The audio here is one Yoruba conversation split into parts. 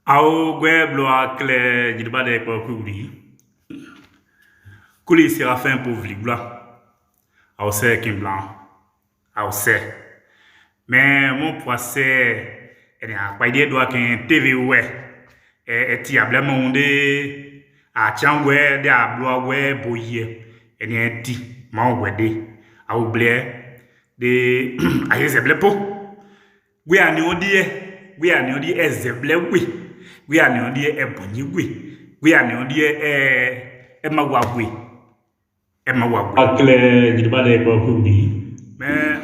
Ao gwe bloa kle jidba de kwa kuli. Kuli Séraphin pour vligla. Ao se kim blanc. Ao se. Mais mon procès est pas idée doit qu'un TV ouais. Et tiable monde a changwe de a bloa ouais boye. Et ni ti ma wede. A oublier de a zeble po. Gwe ani odie. Gwe ani odie e zeble we. Gwe ani odie e bonyi we. Gwe ani odie e mawagwe. E mawagwe. Akle jidba de kwa kuli. Mais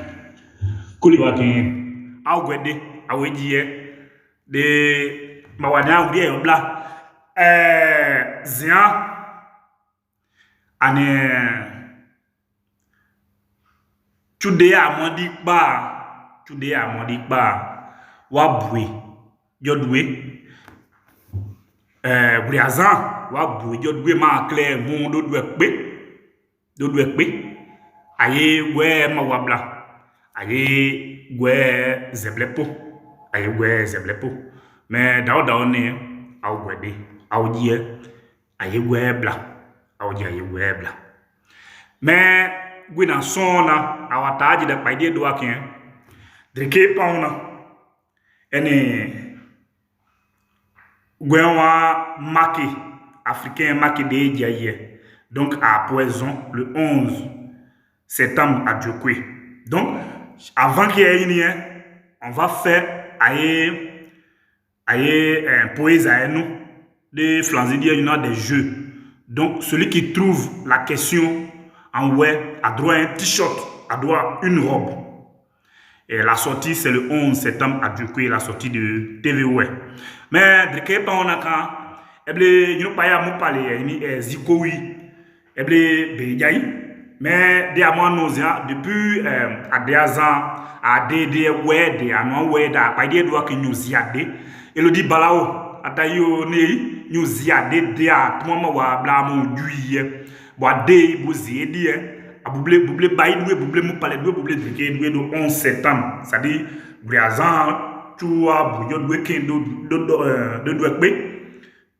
kuli wakin awgwede awejie de mawana awdie yobla zian ane chude amodi pa wabwe jodwe briazan wabwe jodwe ma clair mon dodwe pe aye we mawabla aye gwe zeblepo mais dawo ne aw gwede aw die aye gwe bla mais gwe na sona awataji da paide do akin drike pauna ene gwe wa maki africain maki de diaye donc à poison le 11 septembre à Djokwe. Donc avant qu'il y ait une, on va faire un poèse à nous de Flanzidia, il y a des jeux. Donc celui qui trouve la question en web a droit à un t-shirt, a droit à une robe. Et la sortie c'est le 11 septembre à Djokwe, la sortie de TVOE. Mais de quel pas on a quand il n'y a pas à parler, il y a Zikoui, il y a mais des amants nausea depuis à des ans à des ouais des anon ouais da pas des doigts que nous y a des et le dit balao atayo ne nous y a des à tout moment wa bla mon duie bois des bouzi dit abouble baï doué bouble mo palais doué bouble driqué doué do 11 septembre ça dit briazan tu a bouillon doué ken do doué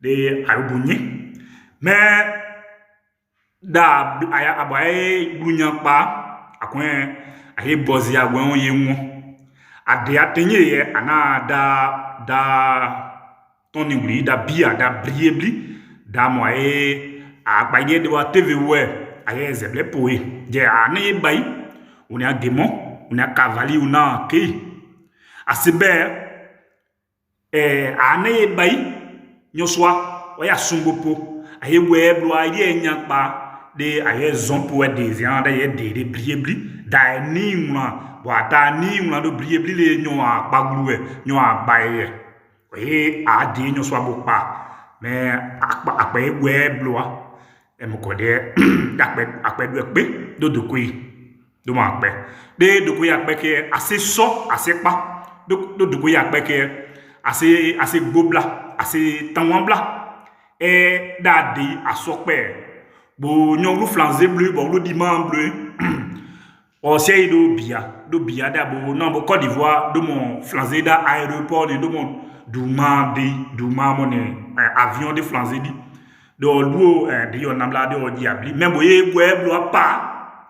de arubunye mais da aya abaye glunya pa akwen aye bozi agwen ye won ade atenye ye ana da toni wuri da bia da briebli da moye agbaye de wa TV we aye zeble poe je ane bayi on a démon on a cavalier on a ke asibe ane bayi nyoswa oya sungopo aye we blo aye nyakpa de aye zompo des ans d'ailleurs de briebli da ni mwa wata ni mwa do briebli le nyo a pagluwe nyo a baye we a de nyo so abopa mais akpa we bloa e mo kode akpe do pe do dokui do ma pe de dokui akpe ke assez so assez pa do dokui akpe ke assez gobla assez tanwambla e da di asokpe bo nyongu flanzé bleu bo lo diman bleu o sei do bia da bo non bo Côte d'Ivoire do mon flanzé da aéroport de do mon douma mon avion de flanzé di do luo de yo namla de o diabli même bo ye blo pa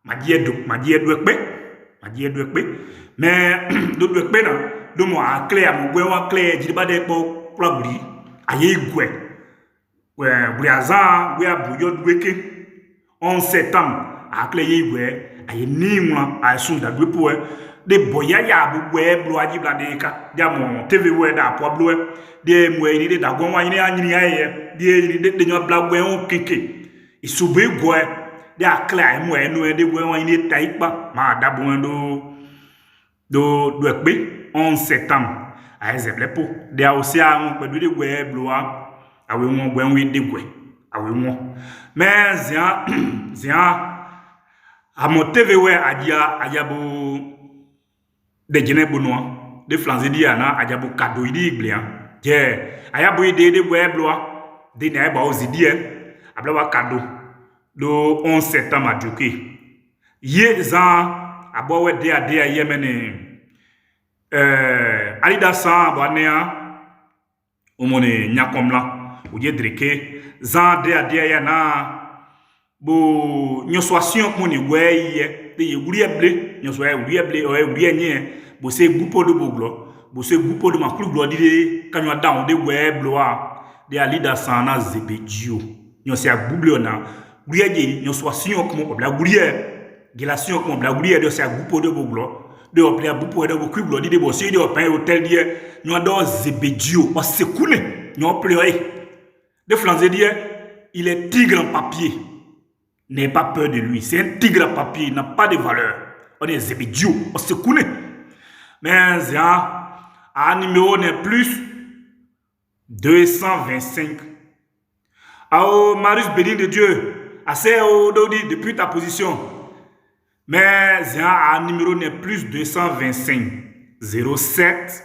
ma die do pe mais do pe na do mo a clair mo gwe wa clair jiba de po plagri aye gwe briazan we abuyo dweke 11 septembre a clé we ay nimwa a sunda dwepo de boya ya bu we blo ajibla de ka dia mo TV we da po blo de mo ni de da gon wa ni anyini aye de nyo bla we on keke isube go de a clé ay mo enu de we wa ni taipa ma da bo do dwepe 11 septembre a zeble po de a aussi a on pe de we blo awe won gwen we degwe awe won mais zian amo TV we ajabu de jene bonwa de flanze di ana ajabu kado idi iglian je ayabu ide de we bloa de na ba ozidi abla wa kado do 11 septembre a Djokwe ye zan abo we de ade yemene alida san banea au monde nya comme là ou dire dreke zan de adia ya na bo nyosoation ko ni weye de yuri eble nyoso ya yuri eble o yuri enye bo se bupo de boglo bo se bupo de makulu glo di kanyo down de weblo a de alida sana zebedio nyoso ya buble na guri eje nyosoation ko bla guri gelation ko bla guri de se bupo de boglo de opla bupo de boku glo di de bo se de open hotel di nyo do zebedio o sekune nyo pleurer de flanzer di il est tigre en papier. N'ayez pas peur de lui. C'est un tigre à papier. Il n'a pas de valeur. On est zébidio. On se connaît. Mais un numéro n'est plus 225. Oh, Marius béni de Dieu. Assez Dodi depuis ta position. Mais un numéro n'est plus 225. 07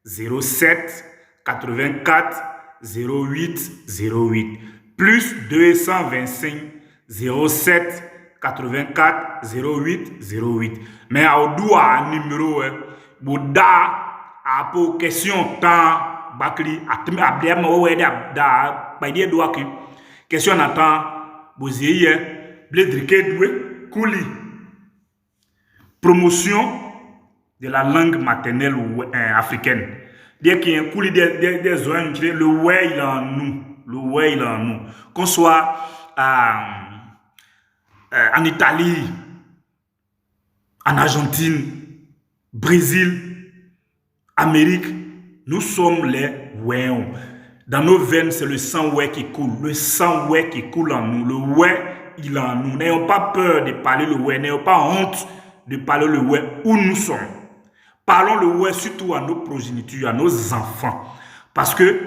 07 84 08 08. Plus 225 07 84 08 08. Mais au doigt un numéro boda a pour question temps bakli ablem o da ba die doigt ki question na temps boziye bledrike doué kouli promotion de la langue maternelle africaine. Dès qu'il y a un kouli des zones le ouais il en nous, le ouais il en nous, qu'on soit en Italie, en Argentine, Brésil, Amérique, nous sommes les ouéons. Dans nos veines, c'est le sang oué qui coule. Le sang oué qui coule en nous. Le oué, il est en nous. N'ayons pas peur de parler le oué. N'ayons pas honte de parler le oué où nous sommes. Parlons le oué surtout à nos progénitures, à nos enfants. Parce que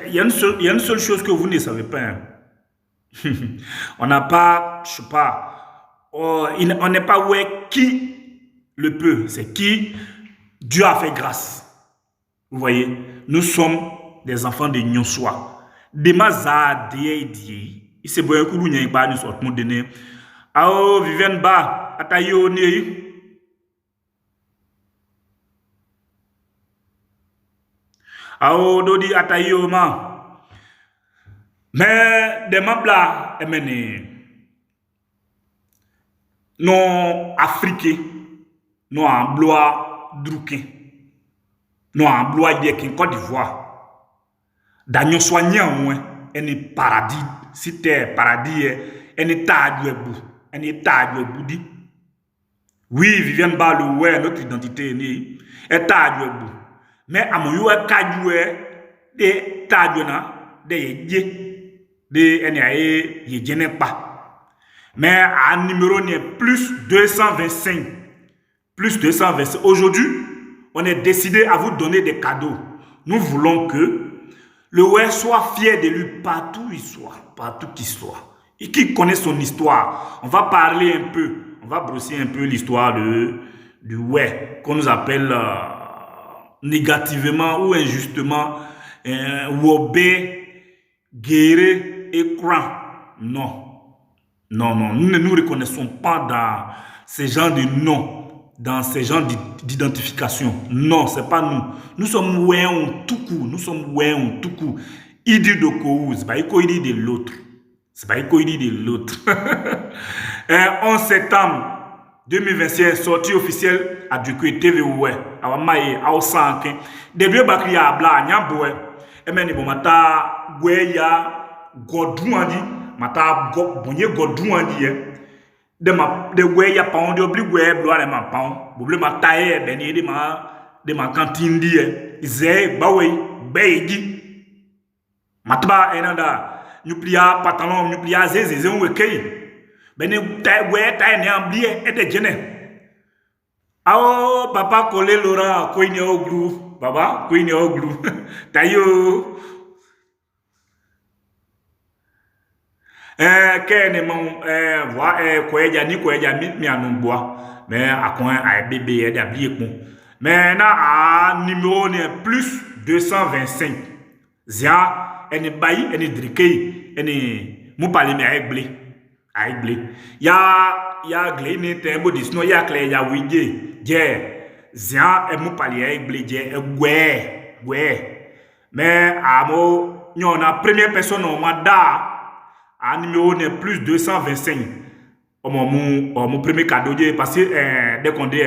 il y a une seule chose que vous ne savez pas. Hein. On n'a pas, je sais pas, on n'est pas ouais qui le peut, c'est qui Dieu a fait grâce. Vous voyez, nous sommes des enfants de Nyonswa. Des mazas, il s'est boyé que nous n'avons pas nous sortons de nez. Ao Vivienne Ba, Atayo Ney. Ao Dodi Atayo Ma. Mais des membres là, non africains, non en blois drouquin, non en blois de Côte d'Ivoire. Daniel soignant, un paradis, si t'es paradis, un état du bout, un état du bout. Oui, Vivienne Ba, le ouais, notre identité est état du bout. Mais à mon yeux, cadoué, des tadouana, des yé. De NAE, il n'y a pas. Mais un numéro n'est plus 225. Plus 225. Aujourd'hui, on est décidé à vous donner des cadeaux. Nous voulons que le ouais soit fier de lui partout où il soit. Partout qu'il soit. Et qu'il connaisse son histoire. On va parler un peu. On va brosser un peu l'histoire du ouais. Qu'on nous appelle négativement ou injustement Wobé, Guéré. Écran. Non. Non, non. Nous ne nous reconnaissons pas dans ces genres de noms, dans ces genres d'identification. Non, c'est pas nous. Nous sommes ouéons tout coup. Nous sommes ouéons tout coup. Il dit de quoi? C'est pas il dit de l'autre. C'est pas il dit de l'autre. 11 septembre 2025, sortie officielle à Dukué TV oué. Awa maye, awa sanke. Début bakri ya bla, nyamboué. Et meni bon mata, oué ya. Godouandi, mata bonye Godouandi de we ya paon de obli we bloire ma paon boble ma taye beni de ma cantine di ze bawe beigi matba enanda nyuplia pantalon nyuplia zeze wekei beni taye we taye ne amblie et de jene ao papa Colé Laurent ko ni oglu baba ko ni oglu tayo kene mon kweja ni kweja mi anumboa mais akon a bébé et d'abli epon mais na a numéro ne plus 225 zia ene bayi ene drikei ene mu parler mais avec blé ya glé ne tembo disno ya clé ya wije je zia e mu parler avec blé je gwe Mais à on a première personne au Mada, à numéro n'est plus 225. Mon premier cadeau, parce que dès qu'on dit,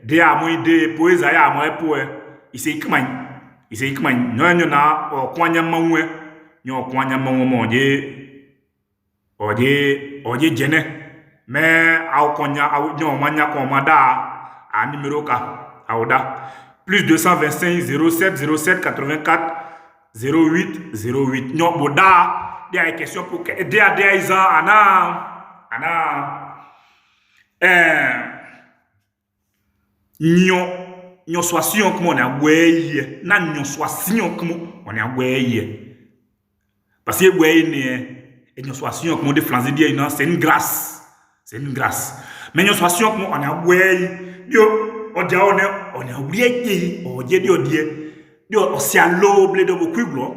dès à moi, dès pour les aïeux, à moi, pour il s'est comment il s'est comment non, non, au coin de mon non, au coin de mon dieu, gêné. Mais au coin de non, mania qu'on m'a à numéro K, à Oda, plus 225 07 07 84 08 08. Non, Boda, il y a une question pour que, dès à 10 ans, nyo soit si on comme on a weye na nyo soit si on comme on a weye parce que weye ne nyo soit si on comme de flanzer dire non c'est une grâce mais nyo soit si on comme on a weye dio o dia on a oublié o die dio o si a loble de beaucoup glo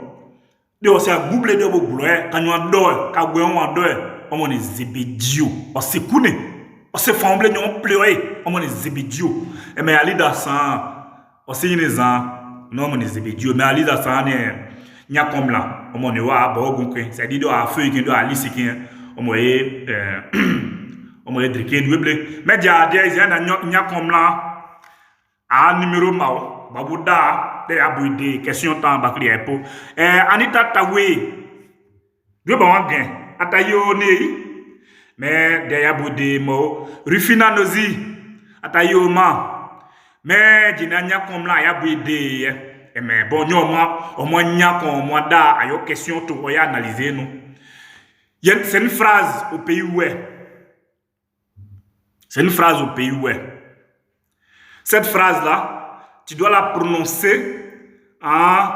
dio o si a double de beaucoup glo quand on do ka gwe on do on est zebedio o se kune on se famble on pleurer on est zebedio et mais ali da san on se yine zan non on est zebedio mais ali da san ne nya comme là on est wa ba ogun kwen c'est dit do a feu qui do ali sikin on est on est driquer double mais dia des na nya comme là a numéro mao babuda de abuide question temps bakri epo Anita Tawe de bon gain atayo ne mais derrière Boudé mo Rufina Nozi atayo ma mais dinanya comme là ya Boudé mais bon nyo moi au moins nya kon moi da ayo question to o ya analyser nous c'est une phrase au pays où c'est une phrase au pays où cette phrase là tu dois la prononcer en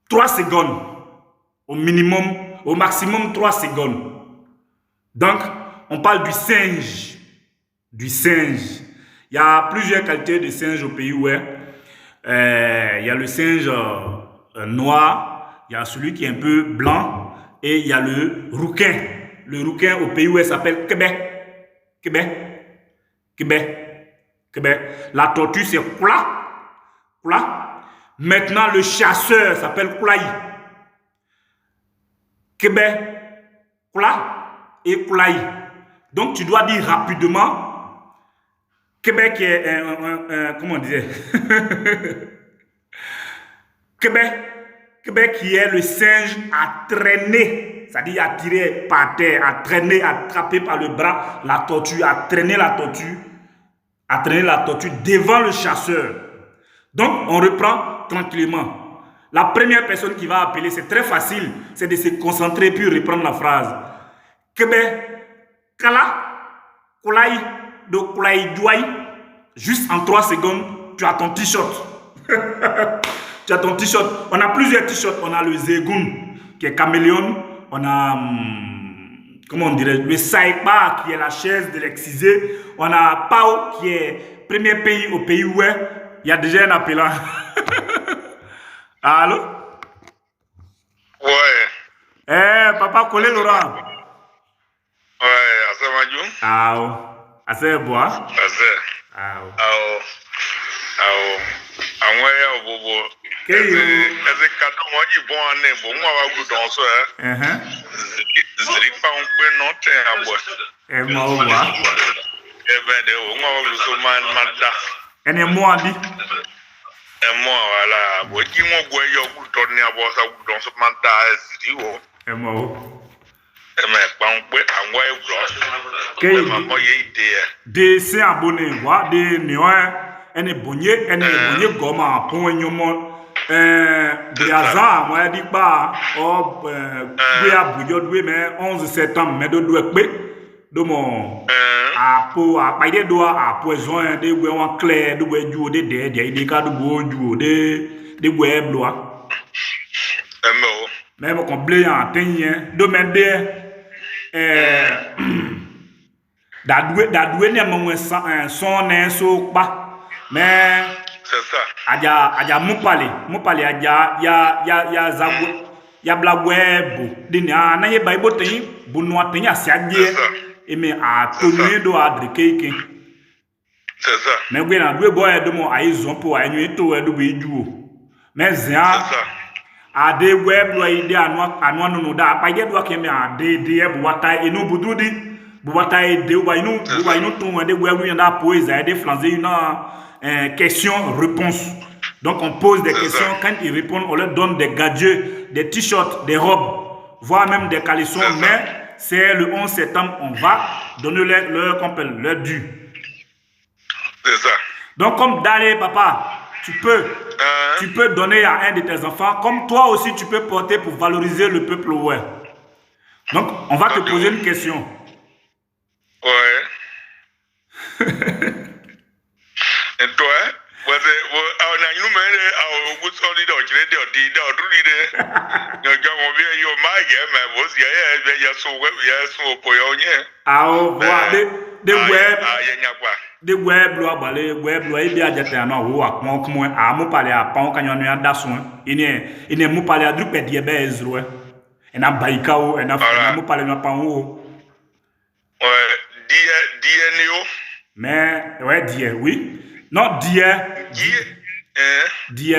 3 secondes au minimum au maximum 3 secondes. Donc, on parle du singe. Du singe. Il y a plusieurs qualités de singe au pays où il y a le singe noir, il y a celui qui est un peu blanc, et il y a le rouquin. Le rouquin au pays où s'appelle Québec. La tortue, c'est Koula. Maintenant, le chasseur s'appelle Koulaï. Québec, Koula. Et Koulaï. Donc tu dois dire rapidement Québec est comment on disait Québec qui est le singe à traîner, c'est-à-dire à tirer par terre, à traîner, à attraper par le bras la tortue, à traîner la tortue devant le chasseur. Donc on reprend tranquillement. La première personne qui va appeler, c'est très facile, c'est de se concentrer puis reprendre la phrase. Québec, Kala, Koulaï, de Koulaï Douaï, juste en 3 secondes, tu as ton t-shirt. Tu as ton t-shirt. On a plusieurs t-shirts. On a le Zegoun, qui est caméléon. On a, comment on dirait, le Saïkba, qui est la chaise de l'excisé. On a Pao, qui est premier pays au pays où il y a déjà un appelant. Allô? Ouais. Papa, collé Laurent. Ouais, assez majou. Assez bois. Assez. Àwọn ya obobo. Eze kado mo ji bon ane bo mo wa gu don so Ziri pa un pe no te abo. Mo wa. De o mo wa gu so man da. Ene mo andi. Mo wala bo ji mo gwe yo gu don ni abo sa gu don so man da ziri wo. Mo. De se abonné wa de niwa ene bonye goma pon enyomo biaza mo di pa o bi abujo dwe me 11 septembre me do pe do mo apo apaide do apo ezon de gwe won clear do gwe ju de de ka do bo ju de gwe bloa mais mo kon ble yan tenyen do me de dadoué ne mo son ne so pa mais c'est ça aja mupale aja ya zabu ya blagwebo dini na ye bible tin bunu atin asiaje e me a tonu do adrikeke c'est ça mais gwe na dwe boy do mo aizon po anyu to e do be ju Mais zia ade web lo ide anwa no da pa ye do kemi ade de e buwata inu bududi buwata ide wa inu ton de web lo da pose ade flanzer une question réponse. Donc on pose des questions, quand ils répondent on leur donne des gadgets, des t-shirts, des robes, voire même des caleçons, mais c'est le 11 septembre on va donner leur dû. C'est ça. Donc comme d'aller papa, tu peux donner à un de tes enfants, comme toi aussi tu peux porter pour valoriser le peuple ouais. Donc on va te poser une question. Ouais. Et toi, de web lo abale web lo ibi ajata na wo akon komo amu pale apon kanyo no adaso ine mu pale adrupe de be ezro e na baika o e na mu pale no apon wo DNO mais ouais die oui non die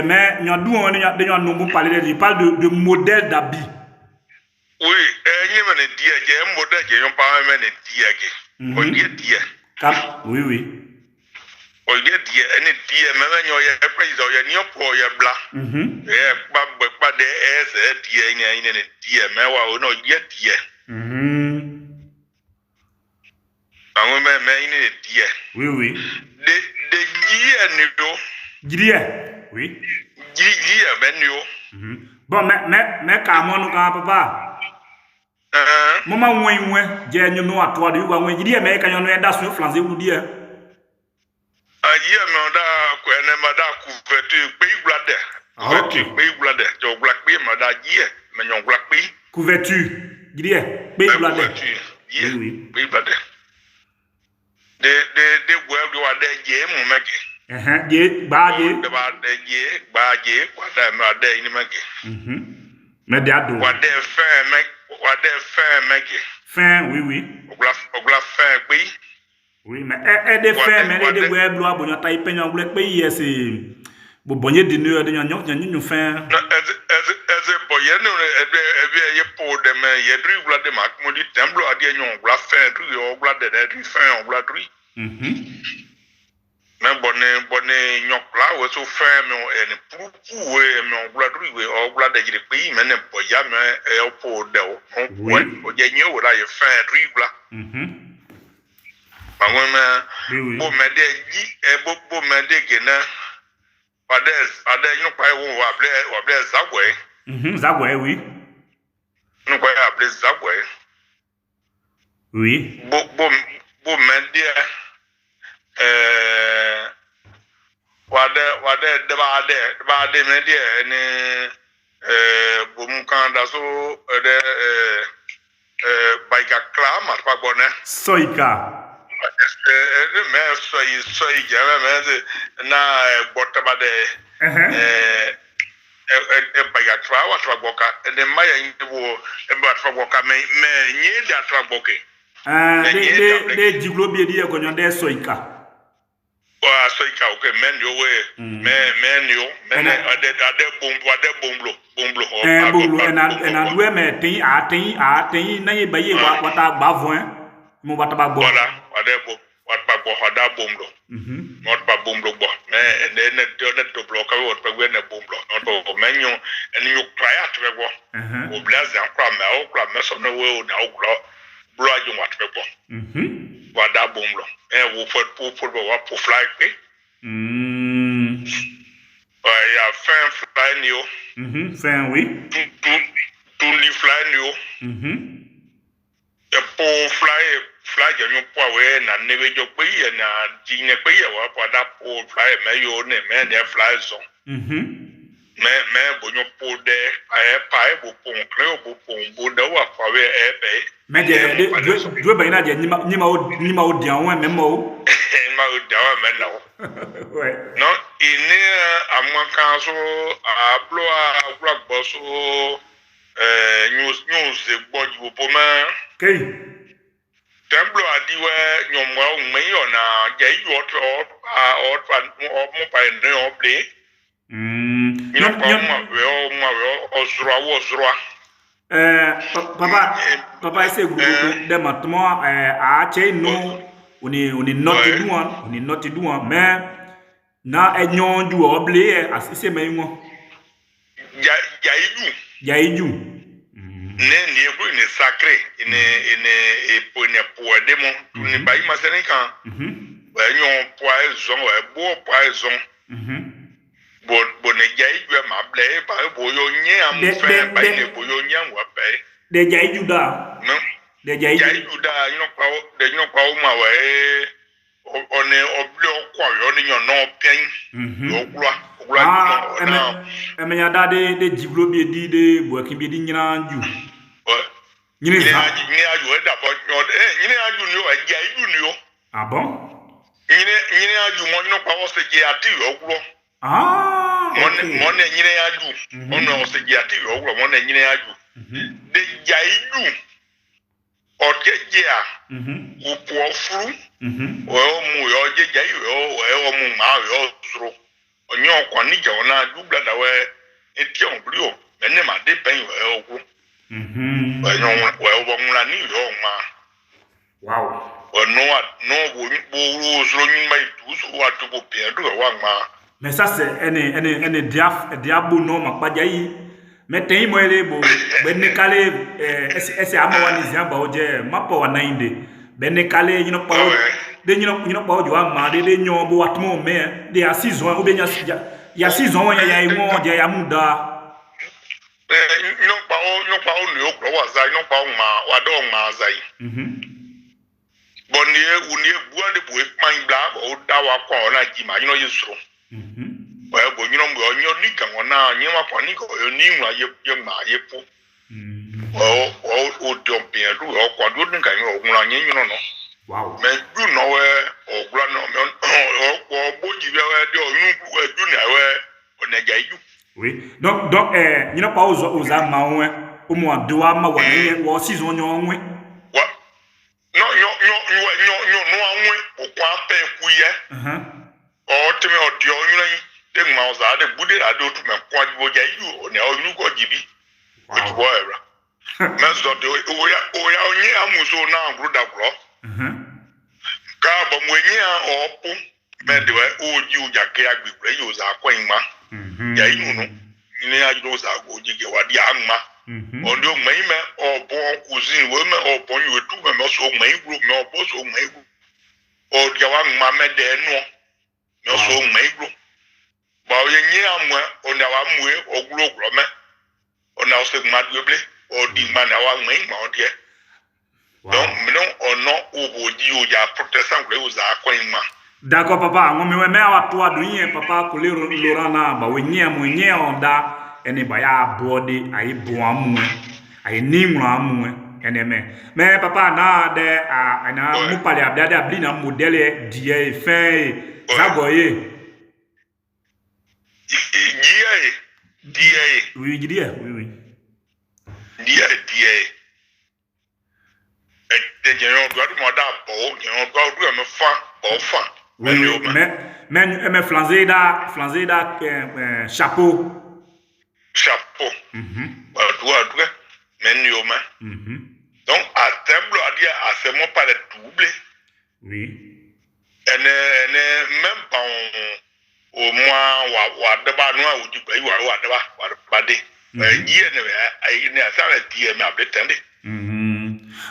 mais nyadu on de nyanu mu pale de parle de modèle d'habit. Oui, ni mene die je modèle je yon pa mene die ke die oui, oui. Oye die ene die meme nyo ye praise o ye ni opo ye bla. Ba de die ine die me wa o no ye die. Anwo me ine die. Oui, oui. De die ni do. Die. Oui. Die ben yo. Bon, mais comment nous quand papa? Mama mwenwe je nyunu atwa de wa nwe die me ka nyunu eda so flanzer wu die aye me da ko ene ma da couverture pe iglade pe iglade jo black pe ma da die me nyon black pe couverture die pe iglade oui pe iglade de web do wa de je mu meke je ba je de ba je kwa da ma de ni meke me de ado wa de fin meke fin, oui, oui. Ogla fin, oui. Oui, mais des fins, mais les deux web, loi, bon, taille peine en black pays, c'est. Bon, bonnet d'une de nous fin. As a boy, you pour them, you drew blood de mark, mon dit, temple, à dire, yon, blood fin, to your blood, every fin, blood tree. Mais bonnet, yon cloud was so firm and poo, mon blood tree, or blood that you pay, men, boy, yam, pour del, what you knew what I fan, tree, my woman, boom, my day, boom, my day, but there's no quite or bless that way. That way, oui. No quite a bless that way. Oui. Boom, my dear. What the bad media and boom can't so by a clam at Pagona. Soika. Soy na bota ba de by a trawa traboka and the Maya in the war about traboka me near that traboke. De Giglobia dia con your dear Soika. Oh, Soika, okay, men your way, men you, and I wear me, I think, nay, by you, what I bavoin, Mubatabago. What Babo had a boomlo, not Babumlo, and then the block out by when a boomlo, not for menu, and you cry out to the war. Bless them, cram, mess on the world now, blood you want to go. What that boomlo, and we'll put up for fly pay. I fan fly new. Fan we. To leave fly new. A poor fly your poor way and never your way and Gina Pay or that poor fly may your name and their fly zone. Man, when you pull there, I have pie, boom, Buddha, for where air pay. Mais do by Nadia, Nima Dian, Memo. My down, no, in near Amman Council, a blow a boss, news, the body, woman. Okay. Templo adiwe nyomwa umeyo na jai water or mobile no play Papa ese groupe de maintenant a che no oni noti duan mais na enyon du oblé asise menwo jaiju ne ko ne sacré ne po demo ni bayi masene kan ba nyon poa zon wa bo poa zon bo ne jaiju ma ble ba bo yo nye am fe ba ne bo yo nya wa pe de jaiju da de jaiju da nyon pa o ma wa on oble ko yo ni nyon no pen yo kula emenya da de jiblo bi di de bo ki bi di nyina ju nyine aju da bo nyine aju ni o jaiju ni o ah bon nyine aju mo nyon pa o se je ati yo kula mon nyine aju ono o se je ati yo kula mon nyine aju de jaiju o tejea o pofru o mu yo je jaiju o mu ma yo suro onyo kwa ni je ona dubla da we eti on brio ene ma de pen we ogu onyo we o mu la ni yo ma wow ono no bo suro ni mai tu so wa to bo pe do wa ma mais ça c'est ene diabo no ma pa jayi mais ten mo ele bo benne kale ese amawani zamba oje mapo wa nainde benne kale yino pa de nyino pa ojo ama de nyo bo atmo me de asizon obenya ya sizon ya imo je ya muda nyino pa o ni o gro wa za nyino pa o ma wa do ma za yi bonni uni bua de bo pan bla o da wa ko na ji ma nyino yeso wa bo nyino mo onyo ni kan ona nyima kwa ni ko ni nwa ye ma ye pu o do pe ru o kwa do ni kan o nwa nyino no wow mais du no we o gla no o boji we de o nu du na we o na jaiju oui donc nyina pa aux amawe o mo do ama wa ni wo season nyo nwe wa no anwe o kwa pe ku ye o temi o dio nyina yi de ma o za de bude ra do tu me kwa bo jaiju o na o nu ko jibi o ti bo era mais do de o ya onye amuso na agro da gro ka bo mwenye opu medwe oji uja ke agbegbe yo za kwen ma ya inu no ni ajo za go jige wadi anma ondo meme obo kuzin we me obo yu tu me so me group me obo so me group o dia wa ma me de no me so me group ba o yenye amwe ona wa mwe oguro me ona o se ma duble o di ma na wa me ma o die donc non ono oboji o ja protestant kule o za kwenma d'accord papa ngome we me wa to adunye papa kule lorana ba wenye mwenye onda ene ba ya body ayi boamu ayi nimro amu ene me papa na de ana mu pale abdade abli na modele die fin zagoye die oui de genyo do mo da bo genyo do me fa bo fa mais flanzeda chapeau ba do men yo ma donc à temble a dire à ce moment pas le double oui ene même pas au moins wa de ba no a uji ba wa de ba de yi ne ai ne ça va dire mais après tendez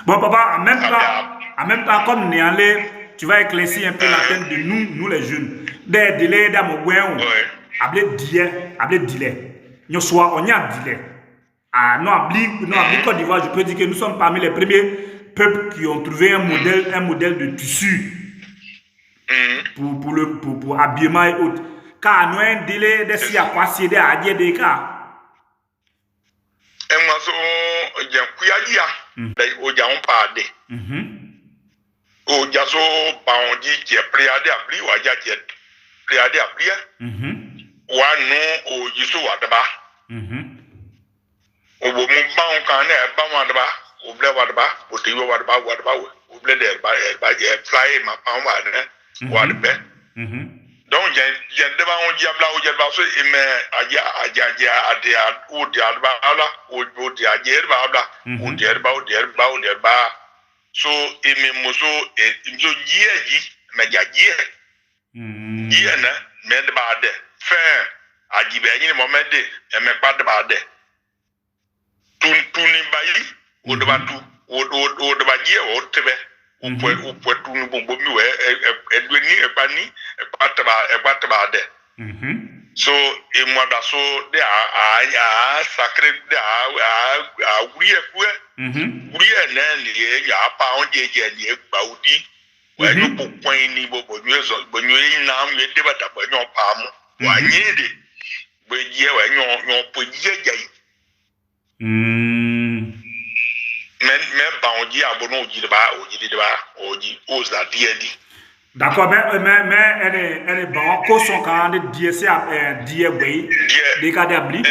bon papa en même temps comme ni allé tu vas éclaircir un peu la tête de nous les jeunes des délais d'amogwen able dile nous soit on y a dile non abli Côte d'Ivoire je peux dire que nous sommes parmi les premiers peuples qui ont trouvé un modèle de tissu pour habillement et autres car nous un délai de si à passer des adieux des cas en maso jan kuyadia dai o jan pa de o jaso pa on di je priade abli wa ja je priade abli wa no o jiso wa daba o bo mu ba on kan e ba wa daba o ble wa daba o te wa daba o ble de ba je fly ma pa wa de wa de be donc j'ai devant on diabla o diabla so e me aja ade o diabla ala o diajer ba o diabla so e me mozo e njo ji me jaje ji na me de ba de fe aji be ni moment de e me pa de ba de tun ni bayi o de ba tu o de ba ji o tebe o po tun bo mi we e do ni e pa ni e pa ba de so e mo da so de a sacré de a wuri ku wuri na ni ya pa on je ni e gba odi wa ni po kwan ni bo nyu na am ye de ba da bo nyu pa mu wa nyi de bo je wa nyu po je jai men ba on ji abono oji de ba oji o za di d'accord mais elle est bon ko son kan de die se die wey de ka de bli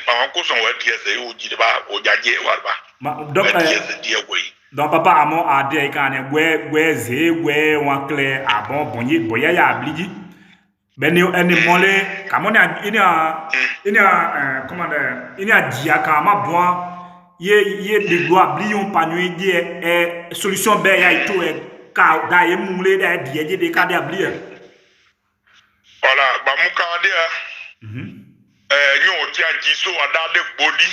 ba ko son wa die se oji de ba o jaje wa ba donc die wey donc papa amo ade kan ne we ze we wan clair abon bonya ya bli di ben ene mole kamone ina comment dire ina dia ka ma bon ye de doit bli on panui die solution be ya ito ka da ye mule da die je de ka de bli voilà ba mu ka de nyo ti aji so ada de body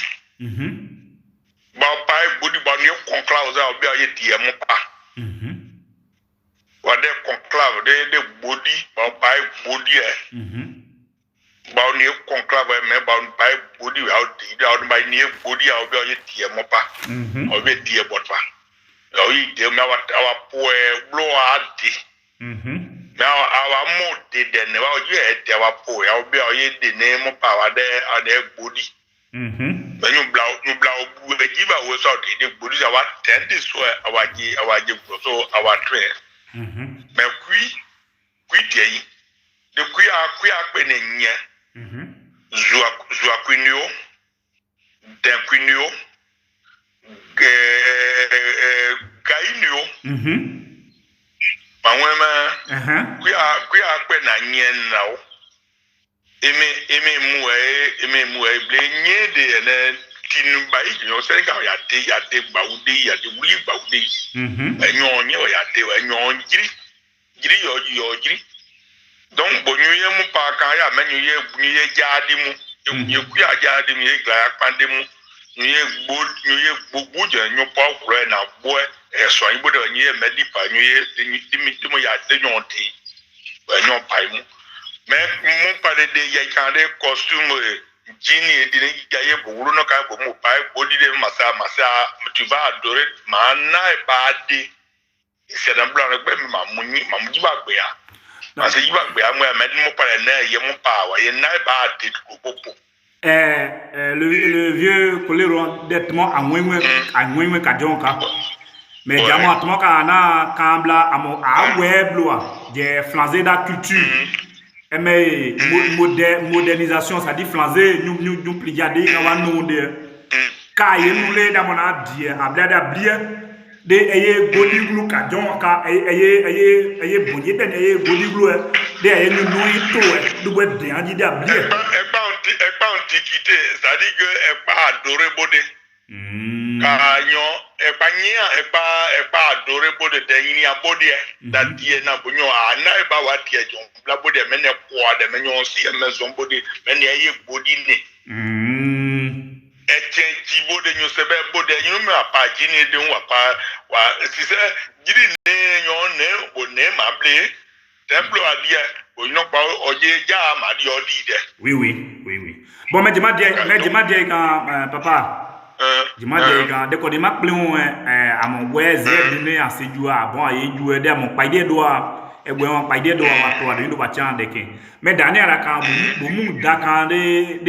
ba pa body ba ni conclave za obi aye die mu pa wa de conclave de body ba pa body ba ni conclave me ba pa body wa di da ba ni body a obi aye die mu pa obi die bot pa o yi de me wa po blo adi now our mode de ne wa ju e de wa po ya obi aye de ne mu pa wa de ade body when you blow bu e giba we so de body za wa tend this so awaji so our train me kui de yi de kui pe ne nya zua kwinio de kwinio gainio manwema kui pe na nya na o eme mu ble nye de na tinu ba ijo se ka ya de gbawude ya de wuli gbawude enyo nye ya de enyo jiri yo jiri donc bonyu ye mu pa kan ya menyu ye jadi mu ye ku ya jadi mu ye gla ya pande mu ye gbogbo je nyu pa kuro na bo so yin bodo nye medipa nyu ye dimi ya de nyon ti enyo pa mu mais mon parler de ya kan de costume jini edine ya boguru no kan bo mo pa body de masa tu vas adorer mana e ba de c'est dans blanc gbe mamuji ba gbe ya parce que ba gbe ya mo mo parler na ye mo pa wa ye na ba de popo le vieux colero dettement a moins ka jonka mais jamo atmo ka na kambla amo a webloa de flanzer da culture mais modernisation ça dit flanzer nous pliade ka wa no de ka ye nule da mona die ablada blie de eye godiglu ka jonka eye bonye ben eye godiglu de eye nu no ito du be de andi da blie e pa antiquité ça dit que e pa adorer bode kanyo e pa adorer bode de yin abode da die na bonyo ana e ba wa tie jon bla bode me ne kwa de me nyon si e me zon bode me ne ye bodi ne e chen ji bode nyo se be bode nyo me apa ji ne de wa si se jiri ne nyon ne o ne ma ble templo adia o no pa oje ja ma di odi de oui bon mais jema dia kan papa jema dia kan de ko de mak plon amon weze de ne aseju a bon aye ju de amon paide do a egbe won paide do wa to de ndo ba chan de kin mais daniel kan bo mu da kan de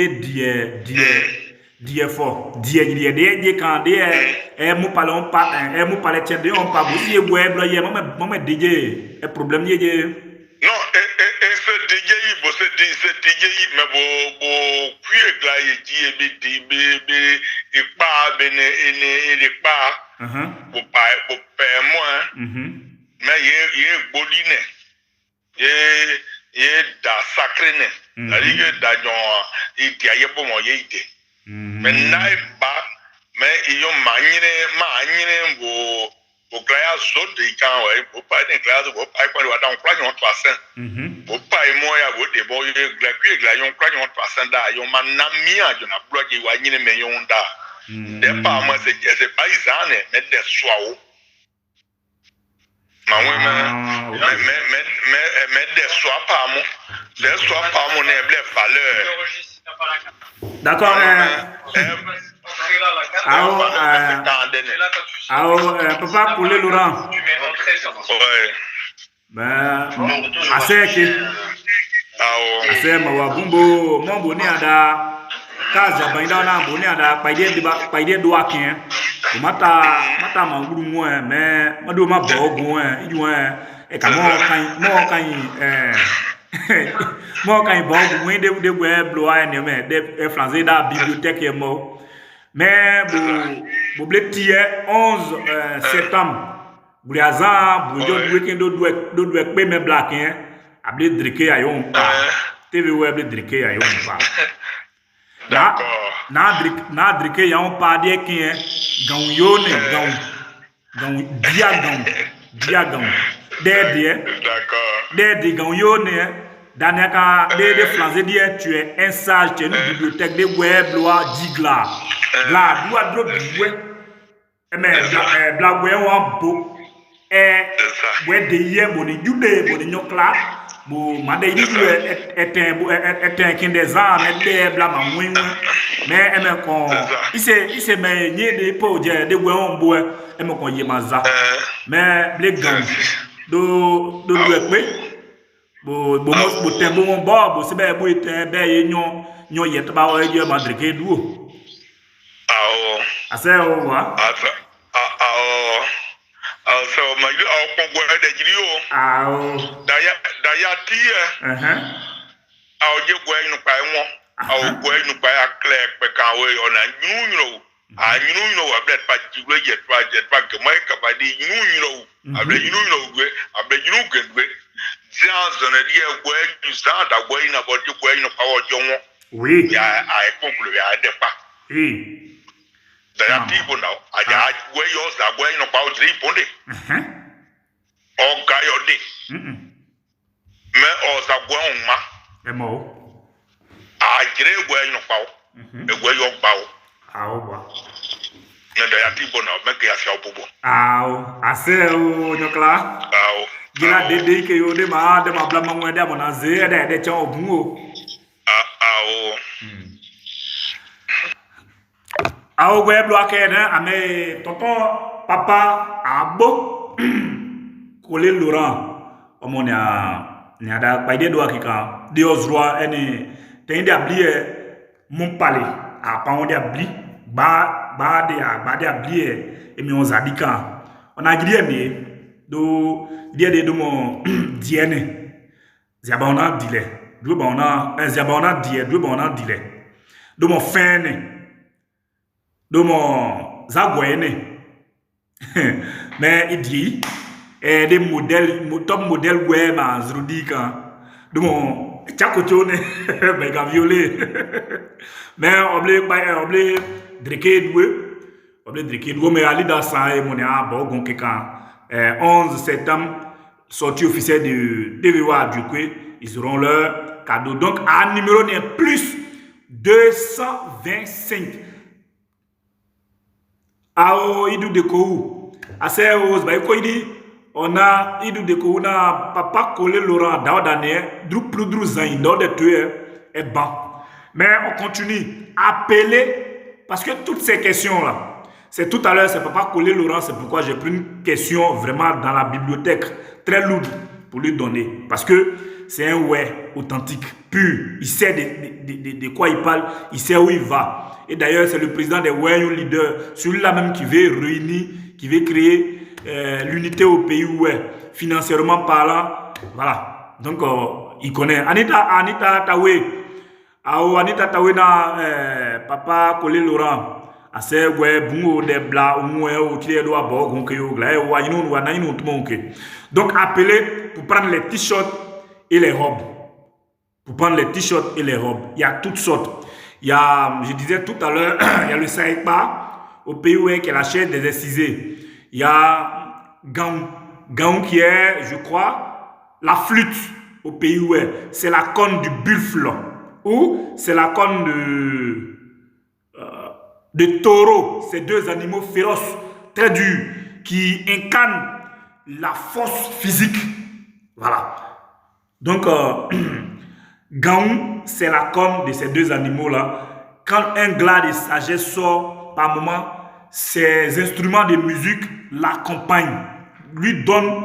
die fort die kan de mu pale on pa mu pale chen de on pa bo si egbe blo ye mo deje e problem ye non ce DJ ce DJ mais bo puis glaye ji be ipa bene ene pa bo pa mo mais ye gboline ye da sacré ne ali que da jon ide aye bo mo ye ide mais nai ba mais iyo manyine bo glaya zo de kan we bo pa de glaya bo pa kwa wa dan kwa nyon 300 bo pa e mo ya bo de bo ye glaya yon kwa nyon 300 da yon manami a jona bloque wa nyine me yon da de pa mo c'est pas isane mais de soao mais des sois pas mon ne valeur. D'accord. Papa Koulé Laurent. Ben, assez mawa bumbo mon boni ada kaza bainda na boni ada paide do akin. Mata manguru mo mais mado ma bogun ijuan e ka mo kan bogun we de we blo a ne me de français da bibliothèque mo mais bo bletier 11 septembre Bouliazan bojo weekend do pe me black hein able drike ayon pa tv web drike ayon pa na drike yon pa de kin gan yo ne gan dia de gan yo ne danaka de français dire tu es un sage tu es une bibliothèque de web loi digla la doit drop ouais mais bla ouais wa bo ouais de hier bon jude bon nyokla bo made yi etin kin des ans mais bla ma win mais me kon ise me nye de po je de we on bo me kon ye maza mais ble gan do pe bo tembo mon bo se be bo etin be ye nyon ye ta ba o ye madrike duo ase o wa so ma yu o kongo de jiri o da ya ti je gwe nu pa won gwe nu pa akle pe kan we ona nyunu wa blet pa jigwe je pa ke mai ka ba di nyunu able nyunu gwe able nyunu gwe jan zone die gwe du za da gwe na bo di gwe nu pa o jo won oui ya ai conclu ya de pa there are people now. I where yours are going about 3 ponde. Or Gayode. Me or Zaguama. Emo. I grey where you know, the way you're bow. How? There are people now, make a shop. I say, oh, Nokla. Gila de que you de ma blama when they are on a zero, the child of Ao web bloqué ame tonton papa abo Koulé Laurent omonia niada paide do akika Dios roi ene tende abli mon palais a pa on de abli ba de abli e mi on zadika on a gidi eme do de do mon diene ziabona dile do bona ziabona die do bona dile do mon fene domo zagwene mais il dit des modèles top modèle web en zrudika domo chakotone mega violet mais oblé drike doué mais ali dans ça et mon a bogon keka 11 septembre sortie officielle de DVWA du Kwe ils auront leur cadeau donc à numéro n'est plus 225 Ao idu de kou ase os ba ko idi ona idu de kou na papa Koulé Laurent daodane dru zain do de tuer et ban mais on continue appeler parce que toutes ces questions là c'est tout à l'heure c'est papa Koulé Laurent c'est pourquoi j'ai pris une question vraiment dans la bibliothèque très lourde pour lui donner parce que c'est un ouais authentique pur il sait de quoi il parle il sait où il va. Et d'ailleurs, c'est le président des Wayon Leaders, celui-là même qui veut réunir, qui veut créer l'unité au pays où financièrement parlant. Voilà. Donc, il connaît. Anita Tawe. Anita Tawe na papa Koulé Laurent. Assez bungo de bla ou qui est doit donc appelez pour prendre les t-shirts et les robes. Pour prendre les t-shirts et les robes. Il y a toutes sortes. Il y a, je disais tout à l'heure, il y a le saïkpa au pays où est la chair des excisés. Il y a gaon. Gaon qui est, je crois, la flûte au pays où est. C'est la corne du buffle. Ou c'est la corne de taureau. Ces deux animaux féroces, très durs, qui incarnent la force physique. Voilà. Donc, Gaon, c'est la corne de ces deux animaux-là. Quand un glas de sagesse sort, par moment, ces instruments de musique l'accompagnent, lui donnent,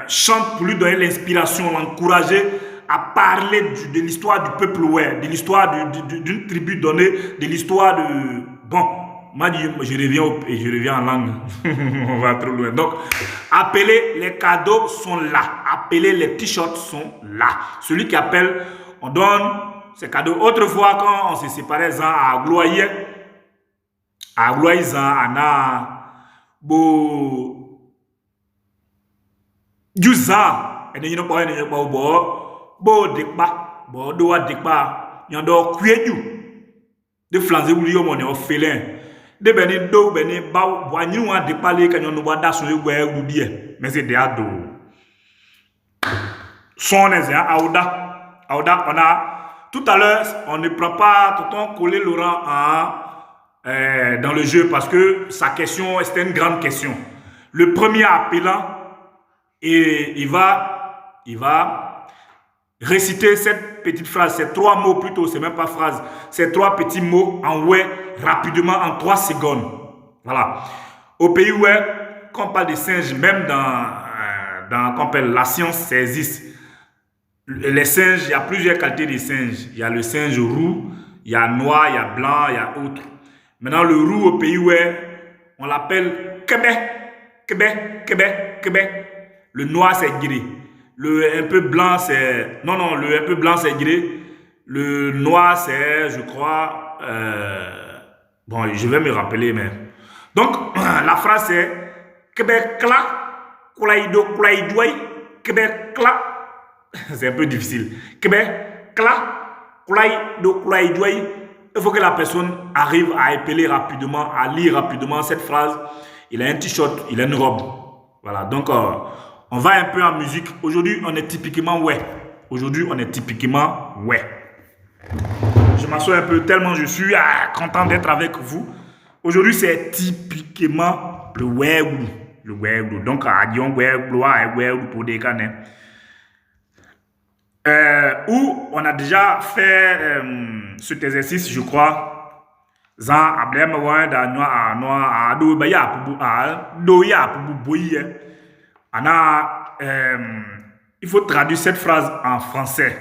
chantent pour lui donner l'inspiration, l'encourager à parler de l'histoire du peuple ouest, de l'histoire d'une tribu donnée, de l'histoire de... Bon, moi, je reviens en langue. On va trop loin. Donc, appelez, les cadeaux sont là. Appelez, les t-shirts sont là. Celui qui appelle, on donne ces cadeaux. Autrefois, quand on se séparait, à Gloyer, on a beau du zan, et nous pas beau dekpa, beau doa dekpa, y en a kueju de flanzer ou lion on est au félin. De beni do beni ba boanyi wa dekpa le kan no ba da so egwa egwu die, mais c'est des ado. Son est Aouda, on a tout à l'heure, on ne prend pas tonton Colé Laurent dans le jeu parce que sa question, c'était une grande question. Le premier appelant, et il va réciter cette petite phrase, ces trois mots plutôt, c'est même pas phrase, ces trois petits mots en ouais rapidement en 3 secondes. Voilà. Au pays où quand on parle des singes, même dans qu'on appelle la science, ça existe. Les singes, il y a plusieurs qualités de singes. Il y a le singe roux, il y a noir, il y a blanc, il y a autre. Maintenant, le roux au pays où on l'appelle Québec. Le noir, c'est gris. Le un peu blanc, c'est... Non, le un peu blanc, c'est gris. Le noir, c'est, je crois... Bon, je vais me rappeler, mais... Donc, la phrase, c'est... Québec-là, Koulaïdouaï, Québec-là. C'est un peu difficile. Québec-là, Koulaïdouaï. Il faut que la personne arrive à épeler rapidement, à lire rapidement cette phrase. Il a un t-shirt, il a une robe. Voilà, donc on va un peu en musique. Aujourd'hui, on est typiquement ouais. Je m'assois un peu tellement je suis content d'être avec vous. Aujourd'hui, c'est typiquement le ouais. Donc, à Dion, ouais, pour des canets. Où on a déjà fait cet exercice, je crois. Il faut traduire cette phrase en français.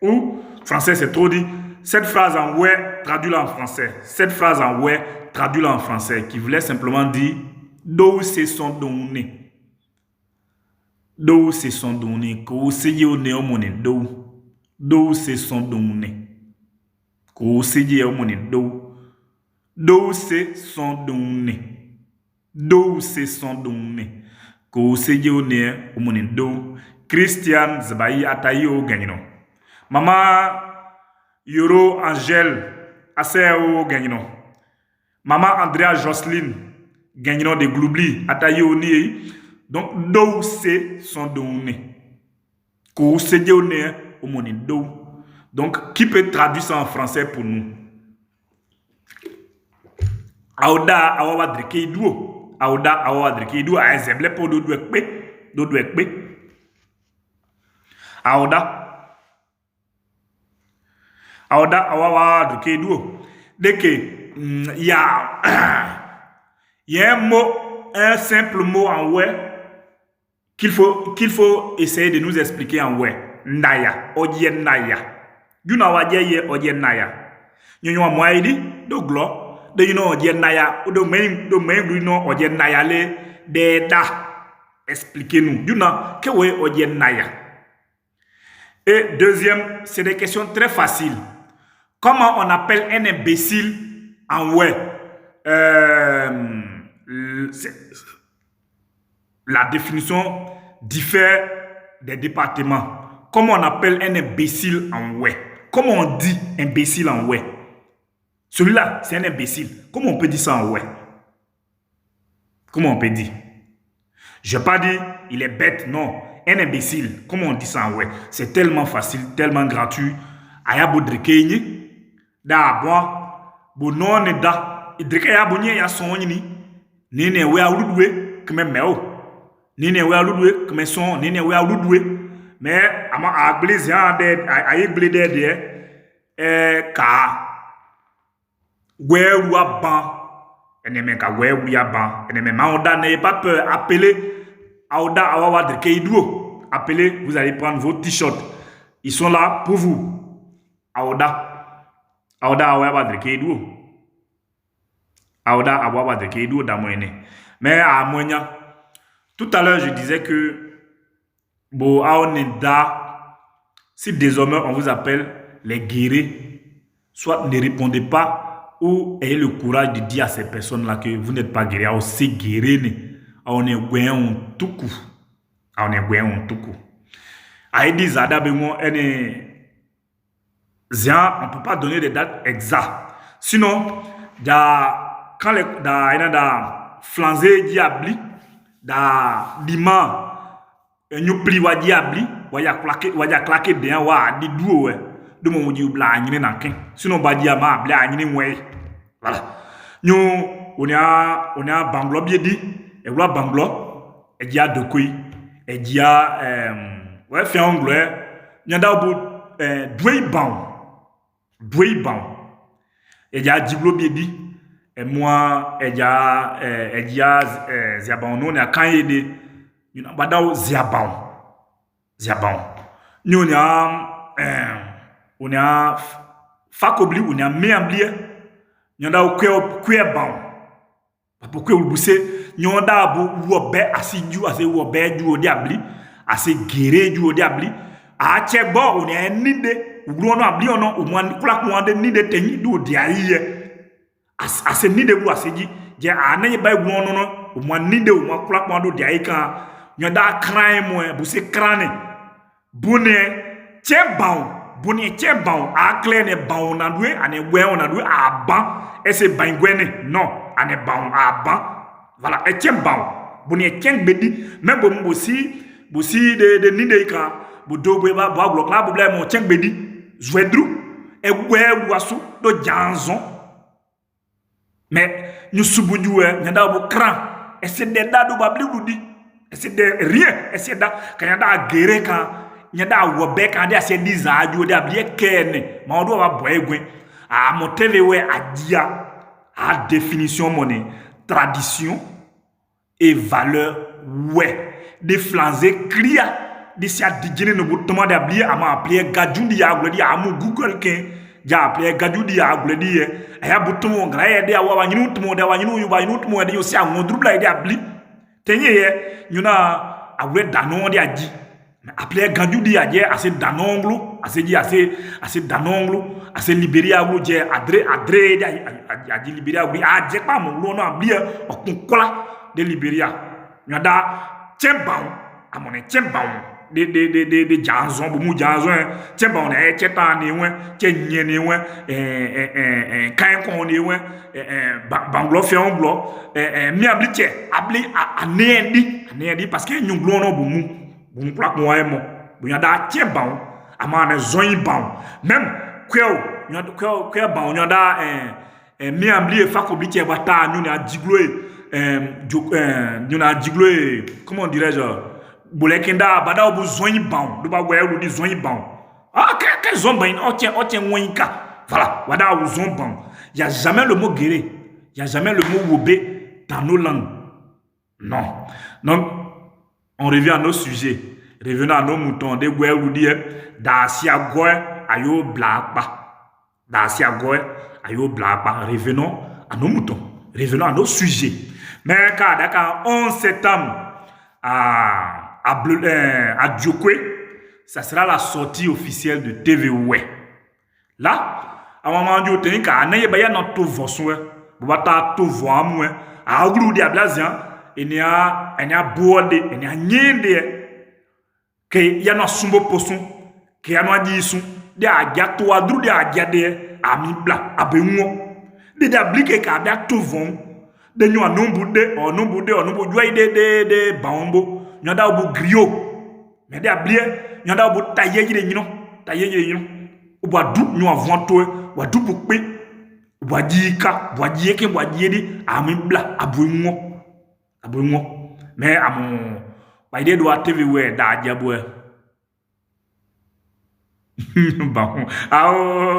Ou, français c'est trop dit, cette phrase en ouais, traduis-la en français. Cette phrase en ouais, traduis-la en français, qui voulait simplement dire d'où c'est son donné. D'où c'est son donné. Qu'au seye au néo monnaie. D'où c'est son donné. Qu'au seye au monnaie. D'où c'est son donné. D'où c'est son donné. Qu'au seye au néo monnaie. D'où Christian Zabayi Atayi au gagnino. Maman Yoro Angèle Assez au gagnino. Maman Andrea Jocelyne gagnino de Gloubli Atayi au nié. Donc, d'où c'est son donné. Qu'au seye au néo au monnaie. D'où. Donc, qui peut traduire ça en français pour nous? Aouda awa drike duo. Aouda awa drike duo. A ezeble po do ekpe. Aouda awa drike duo. Dès que il y a un mot, un simple mot en ouais qu'il faut essayer de nous expliquer en ouais. Naya, odie naya. Yuna wadye odie naya. Nyonyo moaidi do glo. De yino odie naya. Do main no odie naya le de da. Expliquez-nous. Yuna kewe odie naya. Et deuxième, c'est des questions très faciles. Comment on appelle un imbécile en ouais? La définition diffère des départements. comment on appelle un imbécile en ouais? Comment on dit imbécile en ouais? Celui-là, c'est un imbécile. Comment on peut dire ça en ouais? Comment on peut dire? Je n'ai pas dit il est bête, non. Un imbécile. Comment on dit ça en ouais? C'est tellement facile, tellement gratuit. Aya bodrekenye. Da bois. Bonon ne da. Idreke ya bonye ya son ni. Nene we a uludwe. Kme meo. Nene we a uludwe. Kme son. Nene we a uludwe. Mais ama a glaze ya de. Aye glede de. Ka. We ou a ban. Eneme ka we ou ya ban. Eneme ma oda n'ayez pas peur. Appelez. Aouda Awawa de Keidouo. Appelez, vous allez prendre vos t-shirts. Ils sont là pour vous. Aouda Awawa de Keidouo. Aouda Awawa de Keidouo d'Amoyene. Mais à Amoyena, tout à l'heure, je disais que Bo Aoneda, si désormais on vous appelle les guéris, soit ne répondez pas ou ayez le courage de dire à ces personnes-là que vous n'êtes pas guéri, ou c'est guéri. On est gouin tout coup. On est gouin tout coup. Aïdi Zada Bemo, on ne peut pas donner des dates exactes. Sinon, quand da flanzé diabli, da dima, nous pli wa diabli, wa ya claqué bien, wa di duo, de mon dieu bla, n'y nankin. Sinon, ba diama, bla, n'y moué. Voilà. Nous, on a Banglo bien dit. Et voilà Banglo, et il y a de quoi, et il y a ouais fait anglais, il y a d'abord Dwayban, et il y a Diblo Biedi, et moi et il y a Ziaban, nous on a quand il y a il y a badao Ziaban, nous on a Fakobli, on a Meambli, il y a d'abord Kweban, pourquoi vous poussez nyonda bu wobe asiju ase wobe ju odiabli ase gere ju odiabli a chegbo oni enide ugro no abli ono omwan kula kwande nide tenyi du odiaye ase nide bu aseji je anaye ba ugro no omwan nide omwan kula kwande odiaye kan nyonda kran mo bu se krane bune chebaw bune chebaw a klene baw na due ane we ona due aban ese bangwene non ane baw aban. Voilà, et tiens bon, bon et tiens bedi, même bon aussi de nideka, bon dobe ba bloc là, problème mon tiens bedi, jouedrou, et ouais boisson de janson. Mais nous suboudiou, n'y a pas de cran, et c'est des dates de babli ou dit, et c'est de rien, et c'est da quand y a da guerre quand y a da wobek quand y a ces 10 ans, y a bien kenne, mais on doit boire gwen, à mon TV ouais à dia, à définition monnaie. Tradition et valeur ouais des flanzés cria des sia digene no botoma da bli ama appeler gajundi ya glodi amu google ken ja appeler gajundi ya glodi e aya botomo ngra ye de awa nyinu tumo de wa nyinu yuba nyinu tumo de yo sia ngodrubla e de abli tenye ye nyuna awe danon de aji appeler gajundi ya je assez danonglo assez di assez danonglo assez libéria glo je adre aji libéria glo a je pa mo lo no abli okunkola de libéria nyada tchembaw amone tchembaw de janzon bu mu janzon tchembaw na e cheta ni wen chenye ni wen kan kon ni wen banglo fe on blo mi abli che abli anendi parce que nyunglo no bu mu plak mo emo bu nyada tchembaw amane zoin baw même kweo baw nyada mi abli e fakobli che bata nyu na diglo comment dirais-je bolekenda bada besoin ban do ba welu di zoin ban ah que zomban on tient winka voilà wada zomban il y a jamais le mot guérir il y a jamais le mot wobé dans nos langues non donc on revient à nos sujets revenons à nos moutons de welu di da sia goy ayo blakpa revenons à nos moutons revenons à nos sujets. Mais quand 11 septembre à Djokwe, ça sera la sortie officielle de TVOE. Là, à un moment donné, il y a un autre voisin, il y a un autre voisin, à Oglou de Ablazian, il y a un bordé, il y a un yende, il y a un sumbo poisson, que ano adi sun de adia to adru de adia de ami bla abenwo de ablike ka da to von de nyo anombude onombu joy de baombo nyoda obu griot mais de ablie nyoda obu taye de nyino obu adu nyo avon to wadu bu pe wajika wajike wajidi ami bla abenwo mais amu ba ide do TV we da adia bo bon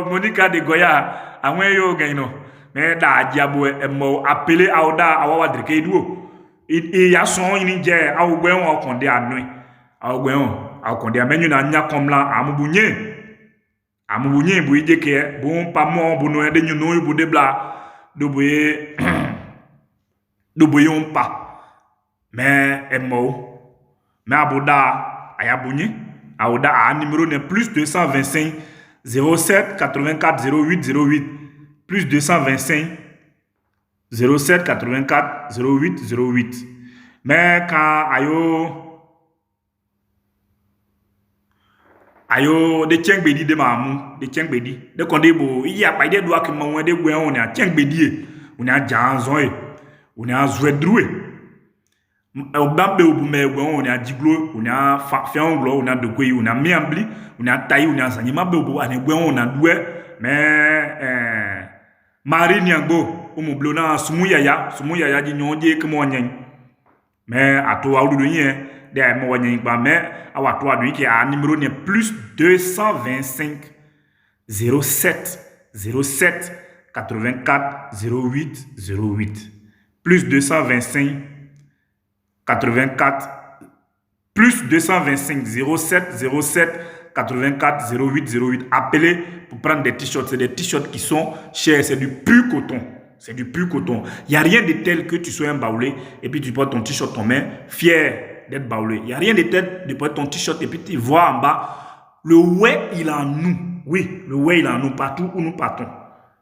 Monica de Goya àwọn yo gan no me da ajiabo emo apele awda awawa drike duo ya son yin je awugbe won okonde anu awugbe won akonde amenyu na nya komla amubunye bu ijeke bu pamo bu no ede nyu no bu de bla do boye on pa mais emo me abuda ayabunye awda a numéro ne plus 225 07 84 08 08 plus 225 07 84 08 08. Mais quand ayo de chengbedi de mamu de chengbedi de konde bo iya pa de doa ke mo de gwen on a chengbedi on a janzon e on a zwedruwe obambe obume gwen on a diglo on a fianglo on a dokwe on a miambli on a tayi on a sanyima be obu ane gwen on a duwe mais Marie Niangbo o mo blona sumuyaya di nyonje ke mo nyen mais ato awdu yen de mo nyen ba mais awato adu ki a numéro ne plus 225 07 84 08 08 plus 225 84 plus 225 07 84 08 08. Appelez pour prendre des t-shirts. C'est des t-shirts qui sont chers. C'est du pur coton. C'est du pur coton. Il n'y a rien de tel que tu sois un baoulé et puis tu portes ton t-shirt en main, fier d'être baoulé. Il n'y a rien de tel de porter ton t-shirt et puis tu vois en bas, le ouais il est en nous. Oui, le ouais il est en nous partout où nous partons.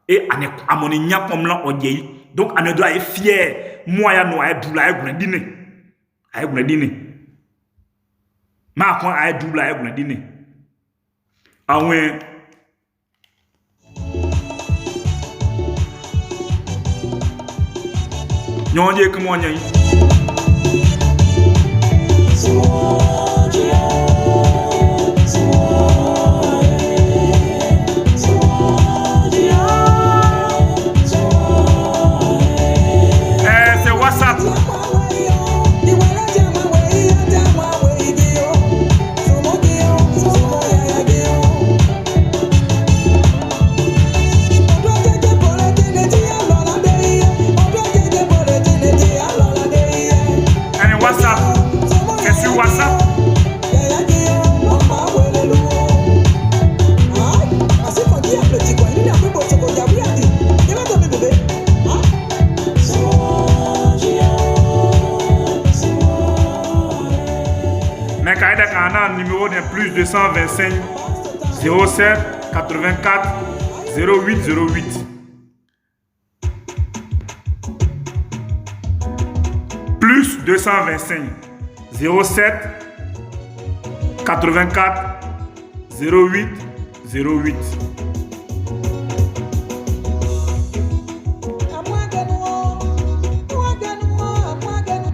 Et à mon ignan comme là, on y donc on doit être fier. Moi, il y a nous à être à dîner. À être dîner. Ma à être dîner. Ah ouais. Nyonje comment nyai. C'est WhatsApp. Numéro de plus 225 07 84 08 08 plus 225 07 84 08 08.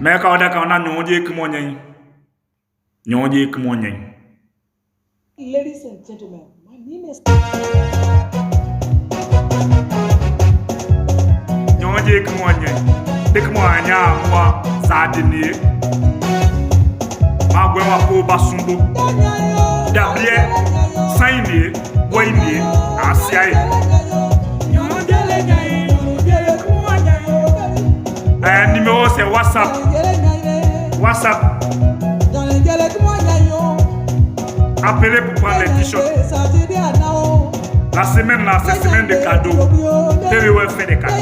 Mais quand on a nyonje comment nyai. Nyonje comment nyai. Ladies and gentlemen, my name is Nyonje comment nyai. Dès que moi nya moi zadini. Ma gwen wa po basumbo. Dabie saini boyni asiae. Numéro c'est WhatsApp. WhatsApp. Appelez pour prendre les t-shirts. La semaine là, c'est semaine de cadeaux. TVF fait des cadeaux.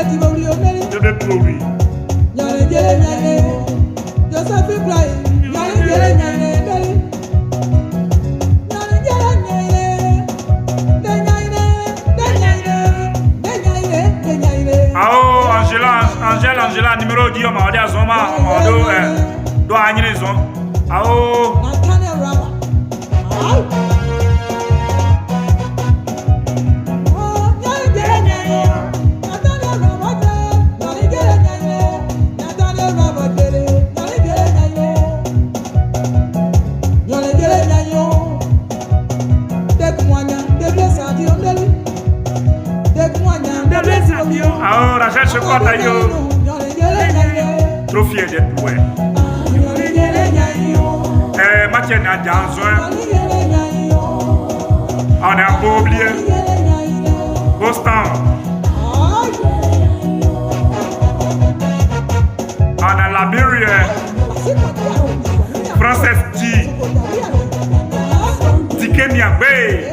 de tout lui. Joseph Ibrahim, oh, Angela, numéro 10, on m'a dit à son mari, on doit agir les hommes. Oh, oh, Rachel se croit d'ailleurs. Trop fier d'être doué. Mathieu n'a pas besoin. On n'a pas oublié. Constant. On a la Myriel. Frances G. Tikemia Bay.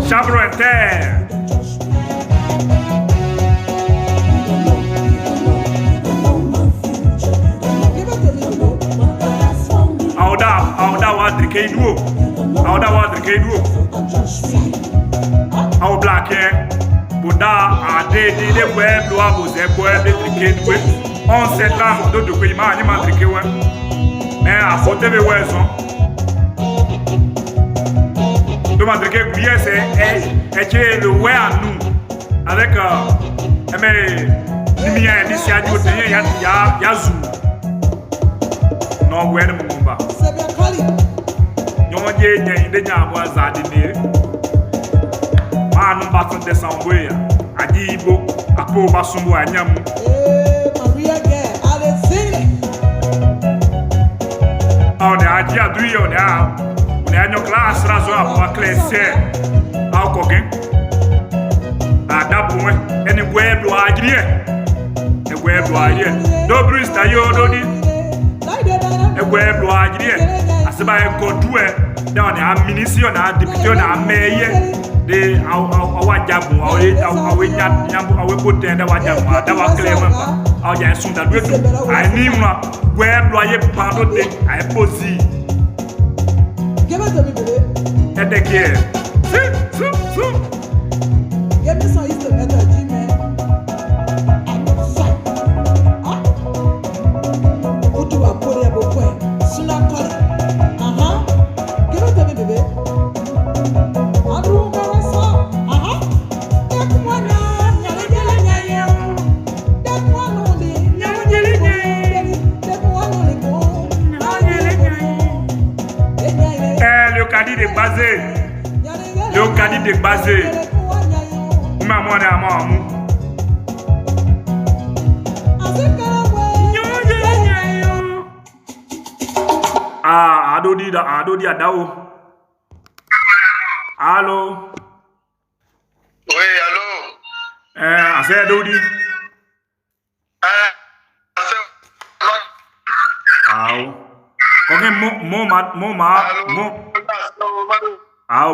Chabro Inter. Auda wa drike duo. Au black Boda a de web lo aboze web de drike duo. On s'étend de quoi ma ni ma drike wa. Mais à côté de weson. De ma drike bien c'est le ouais à nous avec mais lumière ici a dit ya zou. Non ouais de mumba. Nyonje nyinde nyamwa zadine manu baso desambo ya adibo apo basumbo anyamu Maria girl, Alexei. on a dit adui on a no classe razo apo classe au kogen adabu eni weblo ajrie e weblo ajrie do brista yo do di e weblo ajrie asiba e kodue da on a ministre on a député on a maire de awajabu awenya awepoten da wajabu da wa claim aw ja sunda do ani mwa weblo aye pando de ay posi Give it to me, baby. e de ke Give me some Easter better, G-man. Put you a put it up quick. Sooner call it. Give it to me, baby. I do my song. That one, that one only. That one only go. le cadet de basé le cadet de basé maman na mamu adodi adao allo Oui, allô. ase adodi ok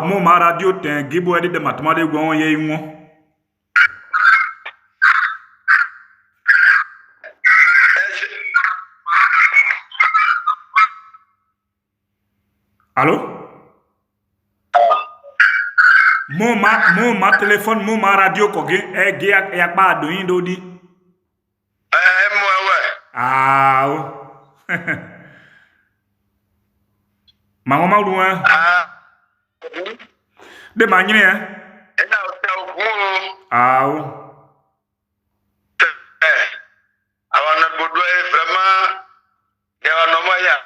mo radio ten gibo edi de matumade gwo ye inwo allo mo téléphone mo radio ko ge e ge ya pa do yin do di mo we Mama Luan. De manière. Ah. Avant notre boulot est vraiment. Il y a un homme là.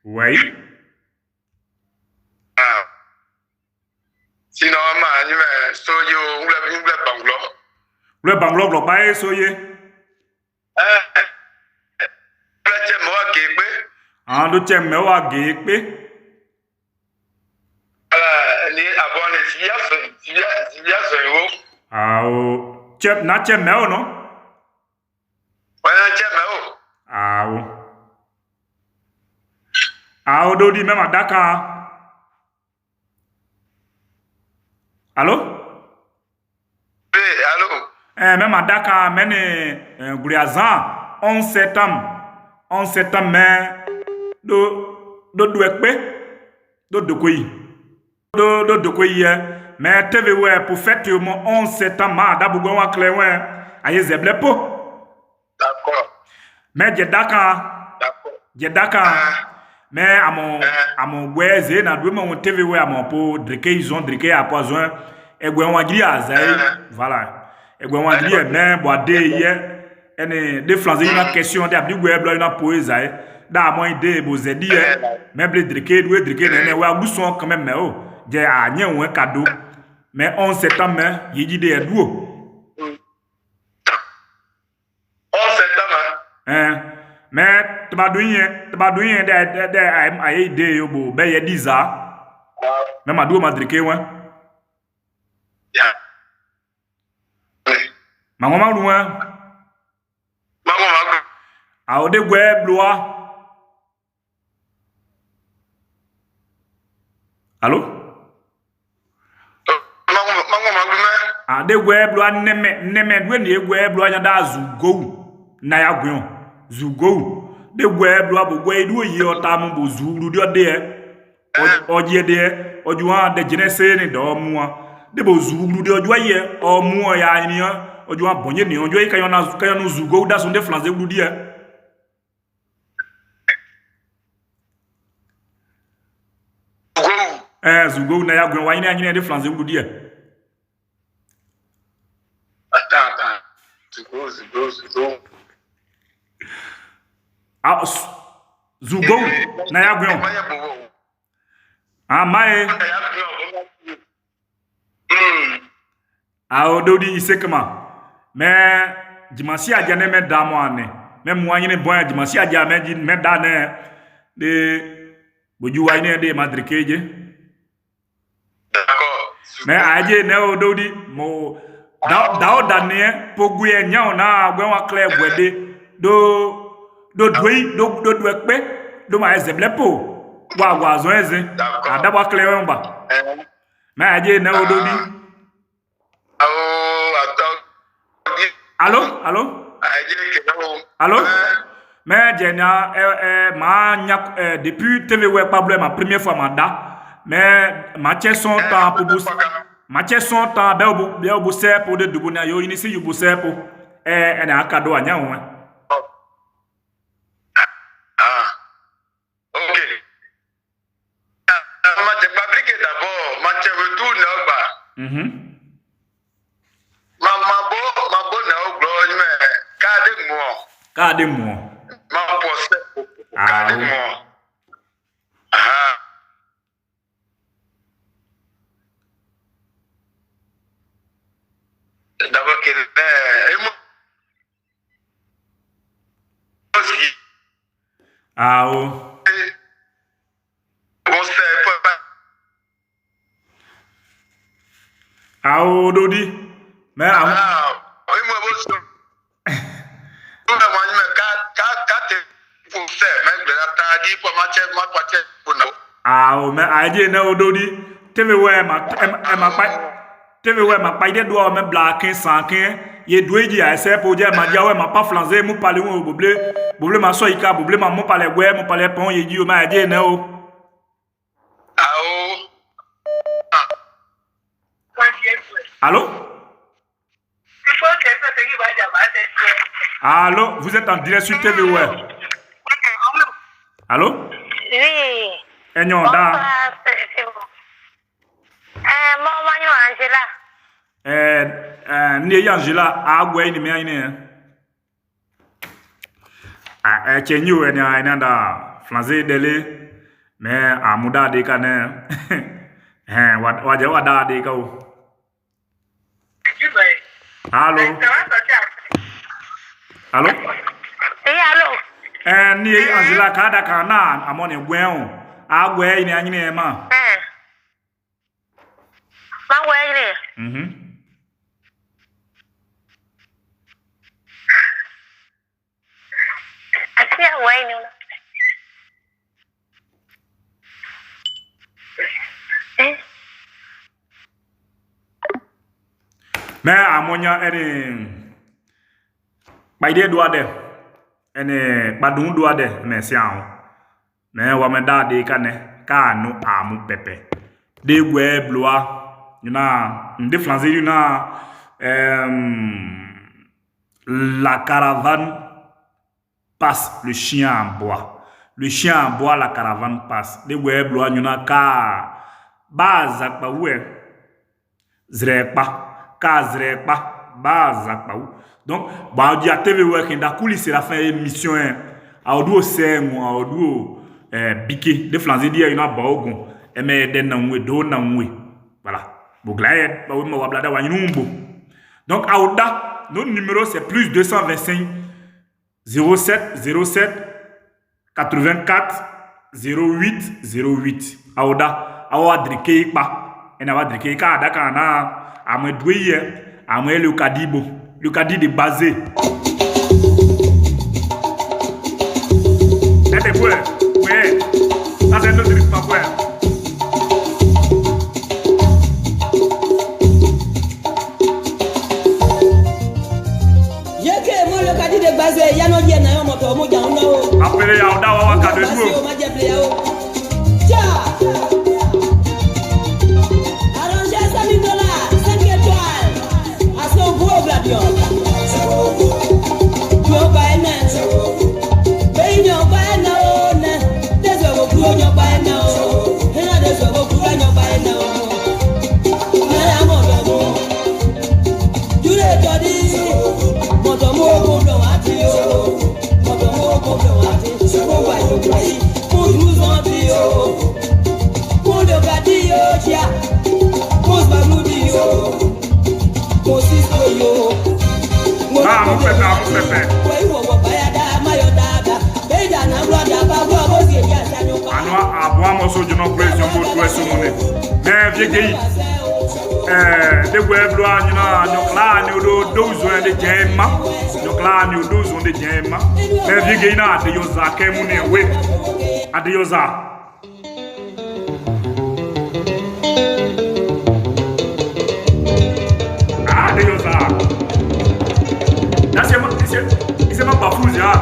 Oui. Sinon, je suis le banglo glo ba soye do chemme wa gepe ni abone siya so o chep na chemme o no wa chemme o Ah, Ododi, même à Dakar. Allô? Oui, allô? Même à Dakar, même Gouliazan, 11 septembre. 11 septembre, mais do mais TV ouais pour fête au 11 septembre ma dabougon wa clé ouais aye zeble po D'accord. mais Jedaka mais à mon ouais na do mon TV ouais à mon po drike ils ont drike à poison e gwe wa giri azai voilà e gwe wa giri mais boade hier ene de flanzer une question de abdi gwe blo une poésie da mo ide bo zedi mais ble drike do drike ne wa gluson quand même mais oh je a nye un cadeau mais 11 septembre il dit de duo 11 septembre mais tu vas douiller de aye de yo bo be ye diza mais ma do madrike ouais ya ma ngoma loin mago a o de gwe bloa allô a de gwe bloa neme do ni gwe bloa nya da zugo na ya gwen zugo de gwe bloa bo gwe do yi ota mu bo zuru de oje de ojuan de jenese ni do mu de bo zuru de ojuan ye o mu ya ni ojuan bonye ni ojuan yi kayon zugo da so de flanze glu de zugo na ya gwen wa ni anyine de flanze glu de Zugo na ya gwen mae Ododi isekema mais dimanche adia ne me da mo ane même moi ni bon dimanche adia me da ne de boju wa ni de madrikeje d'accord mais aje ne Ododi mo da ne poguye nya na gwen wa clear bwede do ekpe do ma ezeble po wa zo eze adaba clear mba mais aje ne Ododi Allô? Mais Jenya, depuis TV ouais pas ma première fois manda, mais ma son temps pour booster, ma son temps bien booster pour de dubuna yo initié you booster pour un cadeau à nya ouais. Ok. Ma te fabriquer d'abord, ma te retourne là-bas. Ma bonne au gloire, mais Cadê moi? Ma posse, cadê moi? D'abord qu'il est Ododi, mais mais aje na Ododi TV ouais ma pa ide do me black 100 ye doeji a ese po je ma dia ouais ma pa flanzer mu parler won boble ma so ika boble ma mo parler gwe mo parler pon ye ji o ma aje na o Allô? Allô, vous êtes en direct sur TV ouais. Allô? Oui. Enyonda. Maman Angela. Ni Angela agwe ni me ine. Chenyu enya inanda flanze dele me amuda de kane. Waje wada de ka o. Allô? Allô? Allô? Ni Angela kada kana amone gwen agwe ni anyine ma. Ma wele. Atia wele. Mais à monya baide doa de badun doa de mais sian mais wa me da de ka no amu pepe de gwe bloa na de flanzer na la caravane passe, le chien en bois. Le chien en bois, la caravane passe. De gwe bloa na ka baza pa oué zrepa ka zrepa baza pa ou. Donc, bah, on a TV working da couli c'est la fin émission a odu se mo a odu biké de flanzer dia ina ba ogun e me de na nwe do na nwe voilà boglaye ba we ma wablada wa nyumbo. Donc aouda notre numéro c'est plus 225 07 07 84 08 08 aouda awa drike pa ena wa drike ka adaka na amedwe amwe le kadibo le cadet de basé. C'est quoi? Ouais. Ça c'est notre rythme quoi. Yeke mo le cadet de basé ya no die na yo moto mo ja ona o. Appelez ya oda wa ka de dou. Ma je play o. Cha. Arranger $100, 5 étoiles. À son gros gladion. Yo ba na. Be nyo ba na o na. Dezo go ku nyo ba na o. Hena dezo go ku nyo ba na o. Ara mo do mo. Jure to di. Mo do mo ko do ati o. Mo do mo ko do ati. Mo wa yo play. Mo nous en di o. Mo do ga di o chia. Mo ba mu di o. Mo sisto yo. Ah, mon pépé. Anwa aboa mo so jono pression mo to eso mo ne. Mais vie gei. De gwe bloa nyina nyokla ni odo dozo de jema. Nyokla ni odo zo de jema. Mais vie gei na de yoza ke mu ne we. Ade yoza. Ade yoza. C'est ma bafouze, hein.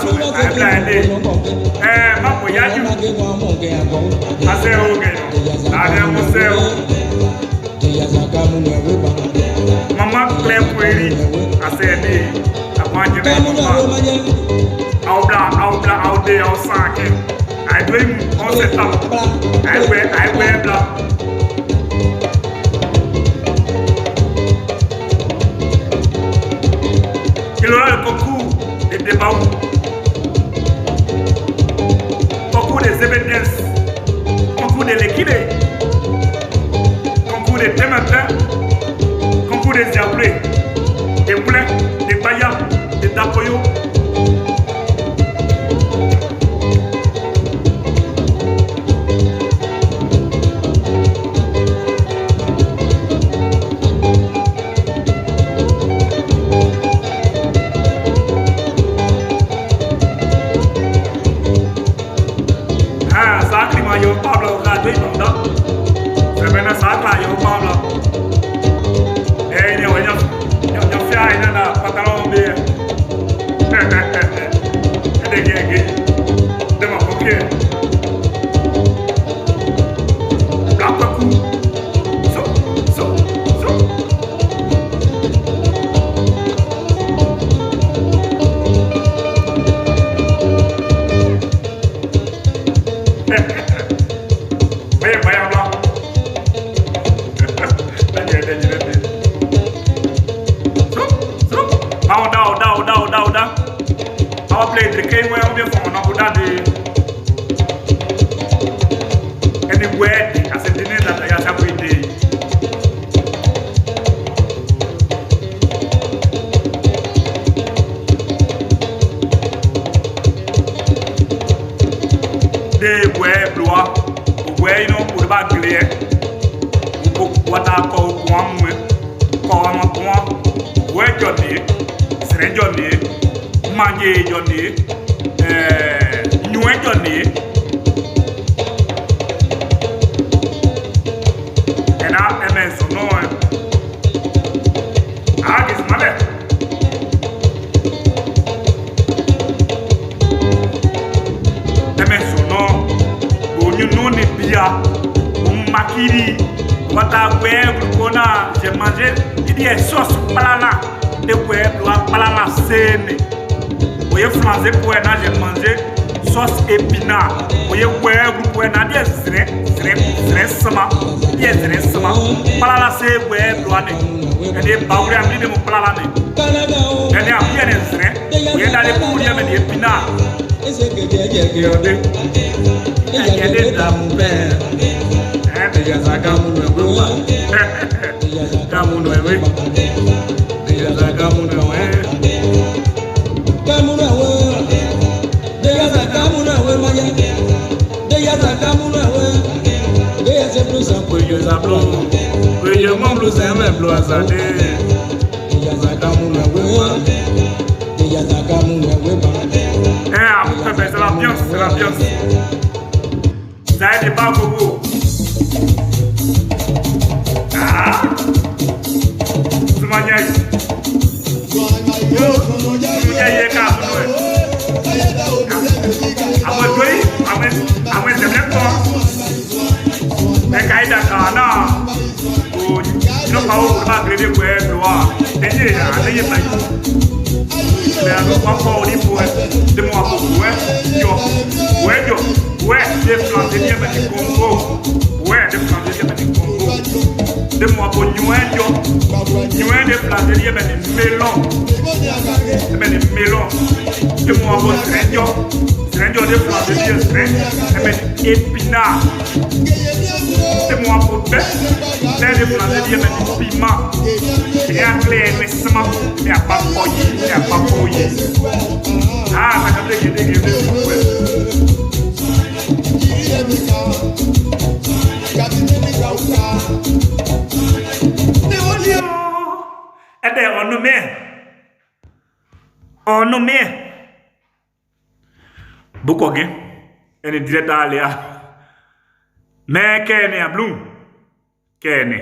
so ai bla ende ma po ya ju ase o ge na de mo se o mama claire query ase ende akwanje na mama au de au sake ai do on se tam ai we bla il aura le concours des débats, concours des événements, concours de l'équidé, concours des tématins, concours des diablés, des poulets, des bayas, des tapoyos. Bukoge, ene direct alia. Mais kene a blue. Kene.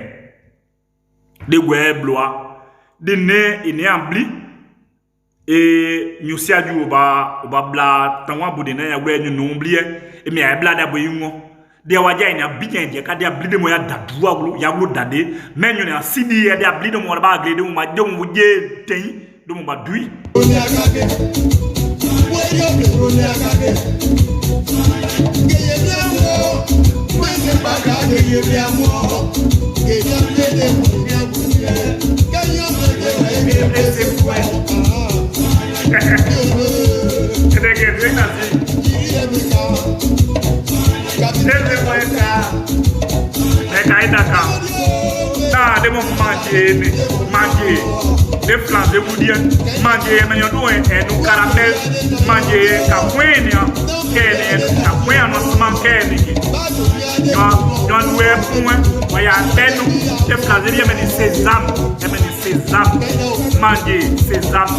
De we bloa. De ne ine ambli. et nous si adu oba bla tanwa bodena ya we ñu nomblie e mi ya bla da boy ngo de waja ina bijan je ka de blide mo ya da duwa ya glo dade men ñu na sidi ya de blide mo ba grede mo ma de mo je ten do mo ba dui de mon manger des flancs de boudiens manger mais nous caramel manger capoeira capoeira nosso manquene John Ware point voya tenu des flancs de mais sésame manger sésame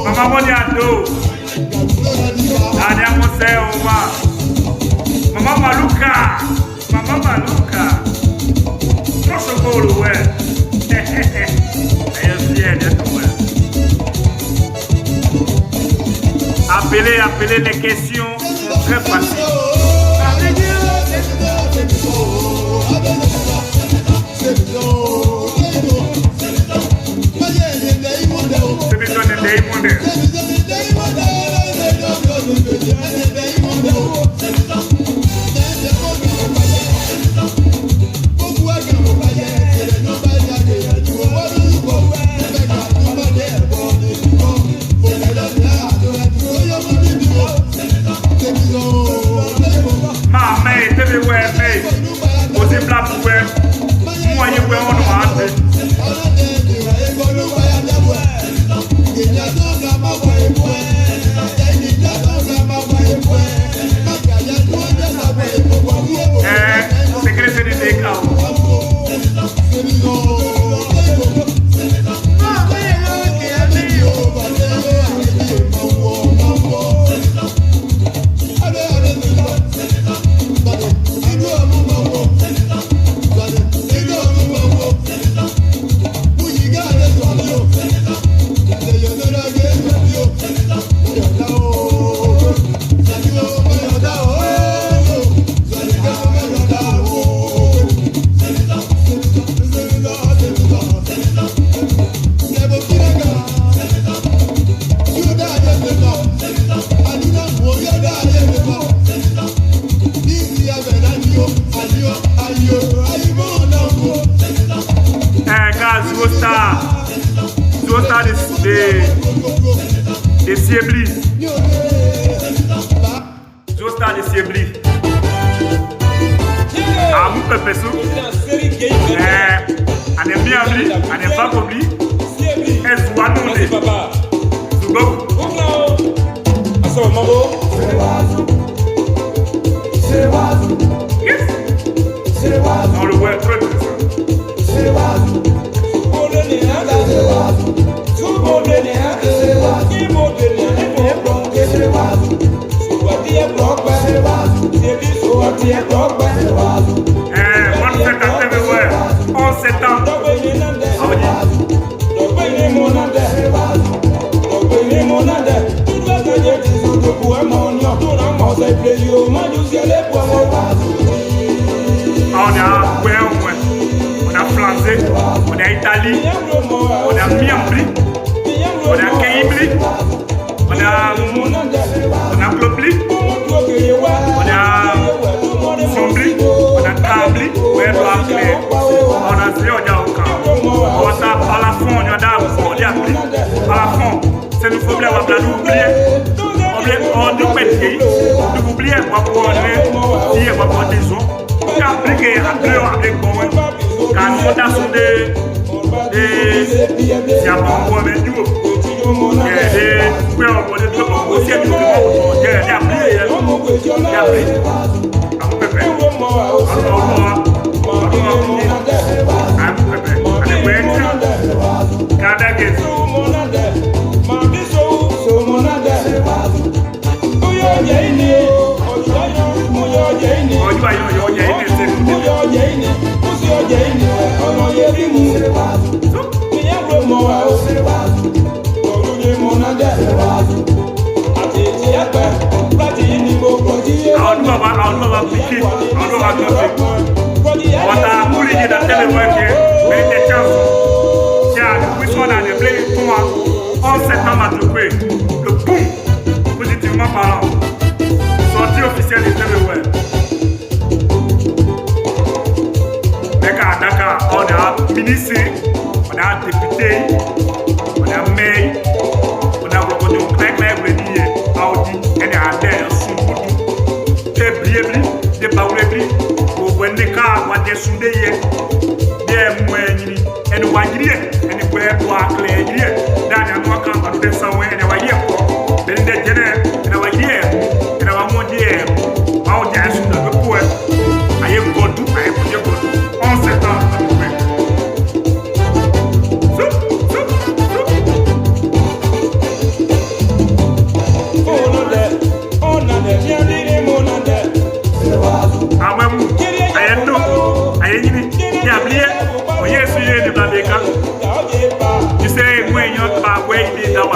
Mama Moni ado Ada museo Mama Maluka Trosso golo ouais Ayo bien de toi Appelez les questions sont très faciles de Siebli. Josta de Siebli. Amu pepesu. Ane miabli, ane fakobli. Ezwanone. Zugo. Asawa mabo. Yes. On le voit très intéressant. On a Français, on a Italie, on a Miambli, on a Keibli, on a Globli, on a Sombli, on a Kabli, on a Ziodaoka, on a Palafon, on a Palafon, c'est nous faut bien avoir oublier. hier, on va pouvoir hier, on va pouvoir des gens. On a appliqué à deux avec bon. Quand on a sondé, c'est à bon avec nous. Le boom, positivement parlant, sortie officielle des Téléweb. Dakar, on a ministre, on a député, on a maire, on a reconnu clair, Audi, et des adhères, des bliés, des baoulés, pour des cas, ou des soudés, des moyens, et nous voyons, et nous voyons clair, dans la noix, quand on descend, et nous voyons, et nous voyons, et nous voyons, Audi a soudé le poids, aïe, Godou, aïe, Godou, 11 septembre. Tu sais, moi, il y a pas ouais, il est dans la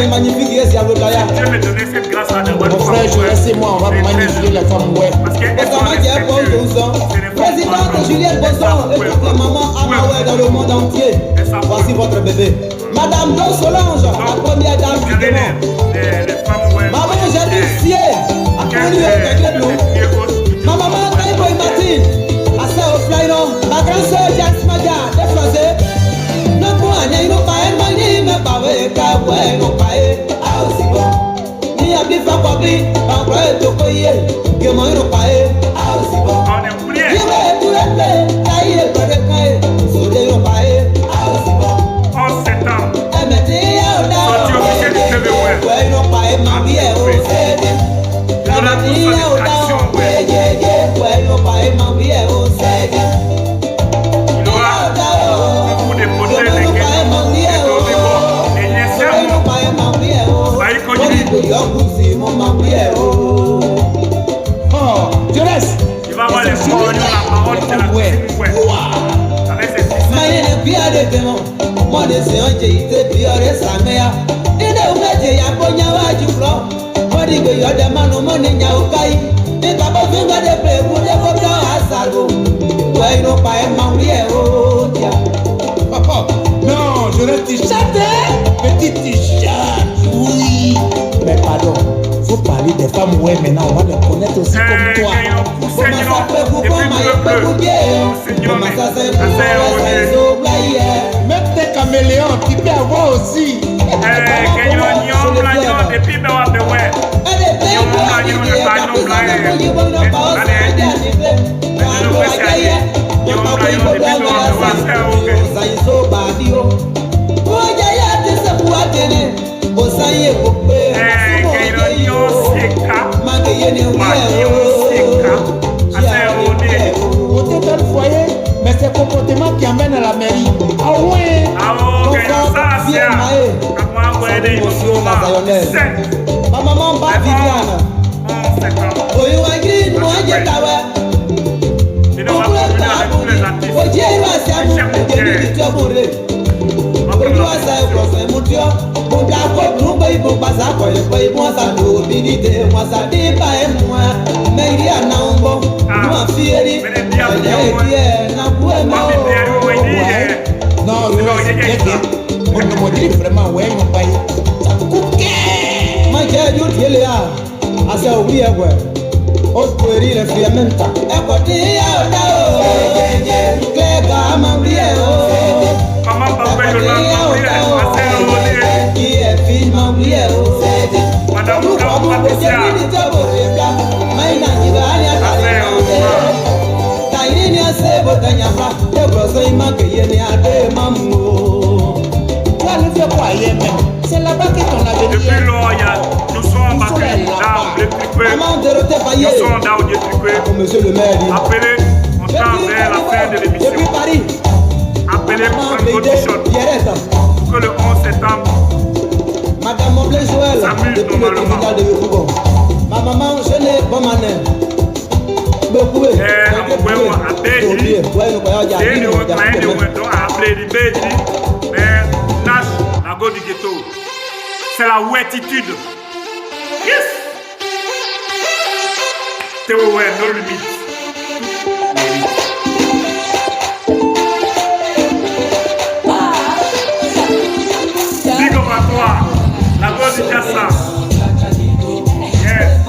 magnifique, yes, Dieu me donner cette grâce à mon frère, laissez-moi, on va magnifier la femme, ouais. Parce que présidente Juliette Bosson et toute la maman Amaway dans le monde entier. Voici votre bébé. Madame Don Solange, la première dame du démon. Maman Jadis Sier, à Kouliou et ma maman Taïboy Martine, à Sao-Flaino, ma grande soeur Jacques Madia, des Français. Ne point, n'y a pas un mani, mais pas vrai, car ouais, non pas ah aussi bon. Ni à bifa papi, en vrai, de coyer, que moi, non pas ah aussi bon. Il va tout le temps, taillé, pas de caille, soudé, non pas ah aussi bon. En 7 ans, Elle me dit, ouais, non pas ma vie est au CD. Elle me dit, ouais, non pas ma vie est au CD. Oh, je laisse. Il va avoir les paroles, la parole, c'est la petite avec ses fils. Maye ne pia de demo, mo de se onje ite pia re samea. Inde umeje ya ponya wa jufro. Mo di go yo de manu mo ni nya ukai. Ni ka bo finga de play bu de ko do asago. Wai no pa e ma wi e o dia. Papa, non, je reste t-shirt, petit t-shirt, oui. Mais pardon, faut parler des femmes, ouais, maintenant on va les connaître aussi comme toi. Même tes caméléons, tu peux avoir aussi. Monter dans le foyer, mais c'est le comportement qui amène à la mairie. Ah ouais. Ma maman va Viviane. Oyuagri moi je tawa. Oje wa sa mu de ni to bore. Oyuwa sa ko fe mu tio. Mo da ko nu ba ibo pa ça quoi le moi ça do binité moi ça dit pas et moi mais il y a nambo moi fieri na boué moi non on ne me dit vraiment ouais mon pays ma que yo tiele a asa obi egwe o kweri le fiamenta e ko ti ya da o klega ma ri e o Maman papa yo la qui est fille ma ri e o Madame Patricia mai na jiganya ta ni ni ase botanya fa e broso ima ke ye ni ade mamu toi ne fais pas hier même c'est là-bas que ton avenir depuis lors nous sommes battus là au détriqué maman Dorothée Faye nous sommes là au détriqué monsieur le maire dit appelez on tend vers la fin de l'émission depuis Paris appelez pour prendre votre t-shirt pour que le 11 septembre Madame Moblé Joël depuis le tribunal de Yopougon ma maman je n'ai pas mané beaucoup c'est la ouétitude. Yes. T'es ouais, no limite. Big up à toi, la God du Jassa. Yes.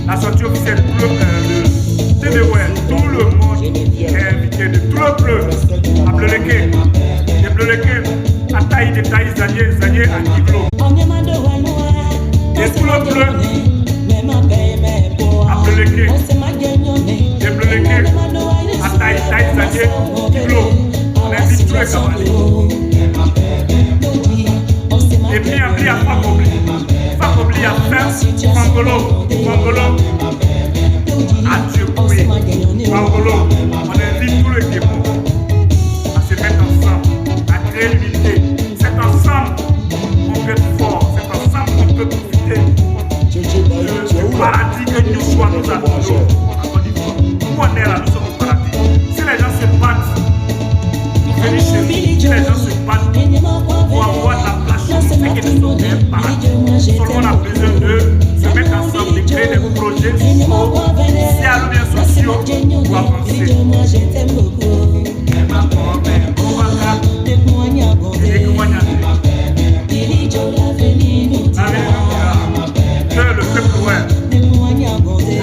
La sortie officielle, tout le monde est invité de tout le bleu. Appelez-le les bleus à taille de taille, Zanier à Kiglo. Et tout le bleu, appelez-le les bleus à taille, Zanier, Kiglo. On invite tous les cavaliers. Et puis, il y a Fakobli à faire Mangolo, adieu, oui. venir chez nous, si les gens se battent pour avoir la place, c'est qu'ils ne sont bien paradis. Seulement on a besoin de se mettre ensemble, de créer des projets sociaux, pour avancer. Que le peuple ouais,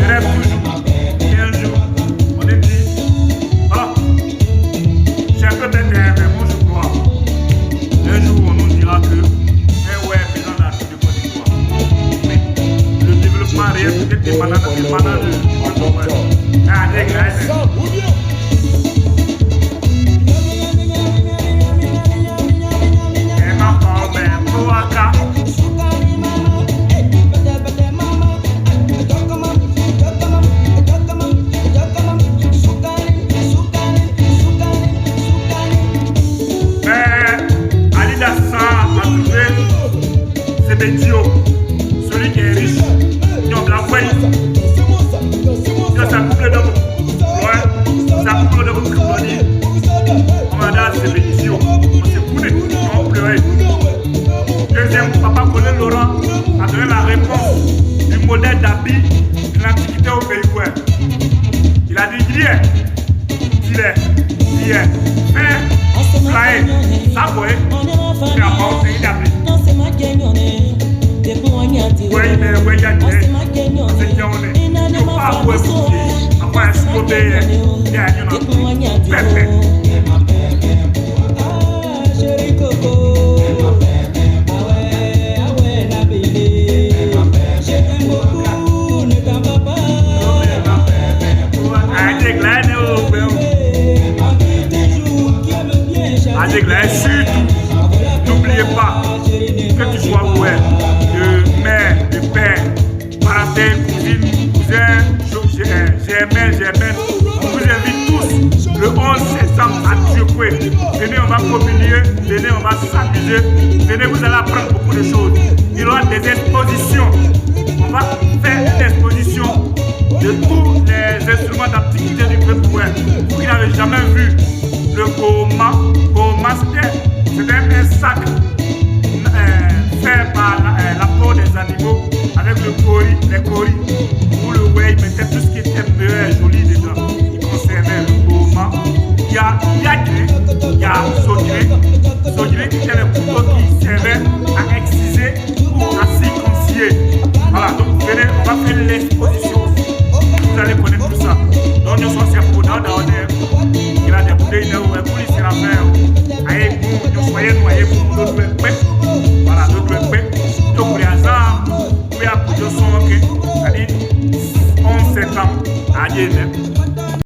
rêve toujours. Et un jour, on est dit, ah, j'ai un peu d'être mais moi je crois. Un jour, on nous dira que, eh ouais, président de la Côte d'Ivoire. Mais le développement réel peut être dépendant de ah, des graines. Celui qui est riche, qui ont la fouille, ça couple de ouais, ça couple de votre on va dire c'est Bénitio, on s'est coulé, on pleurait. Deuxième, papa Colin Laurent a donné la réponse du modèle d'habit de l'Antiquité au pays ouais. Il a dit hier, mais flyé, ça ouais, c'est un bon pays d'habit. Ouais, mais ouais, il y a des c'est qu'on est. Nous pas ouais, après un scobé, il y a une pépé. N'oubliez pas que tu sois ouais, de mère, de père, parenté, cousine, cousin, germain. On vous invite tous le 11 septembre à Diokwe. Venez, on va communier, venez, on va s'amuser. Venez, vous allez apprendre beaucoup de choses. Il y aura des expositions. On va faire une exposition de tous les instruments d'activité du peuple. Vous qui n'avez jamais vu le Goma, c'était un sac fait par la peau des animaux avec le les coris, où le whey mettait tout ce qui était meilleur et joli dedans. Il conservait le Goma. Il y a Sodré qui était le couteau qui servait à exciser ou à circonciller. Voilà, donc venez, on va faire l'exposition. Vous allez connaître tout ça. Donc nous sommes pour nous, il y a des bouteilles de pour les faire. Aïe, nous soyons noyés pour nous d'autres pètes. Voilà, d'autres pètes. Donc pour les hasards, nous avons pour nous son, c'est-à-dire 11 septembre à Yémen.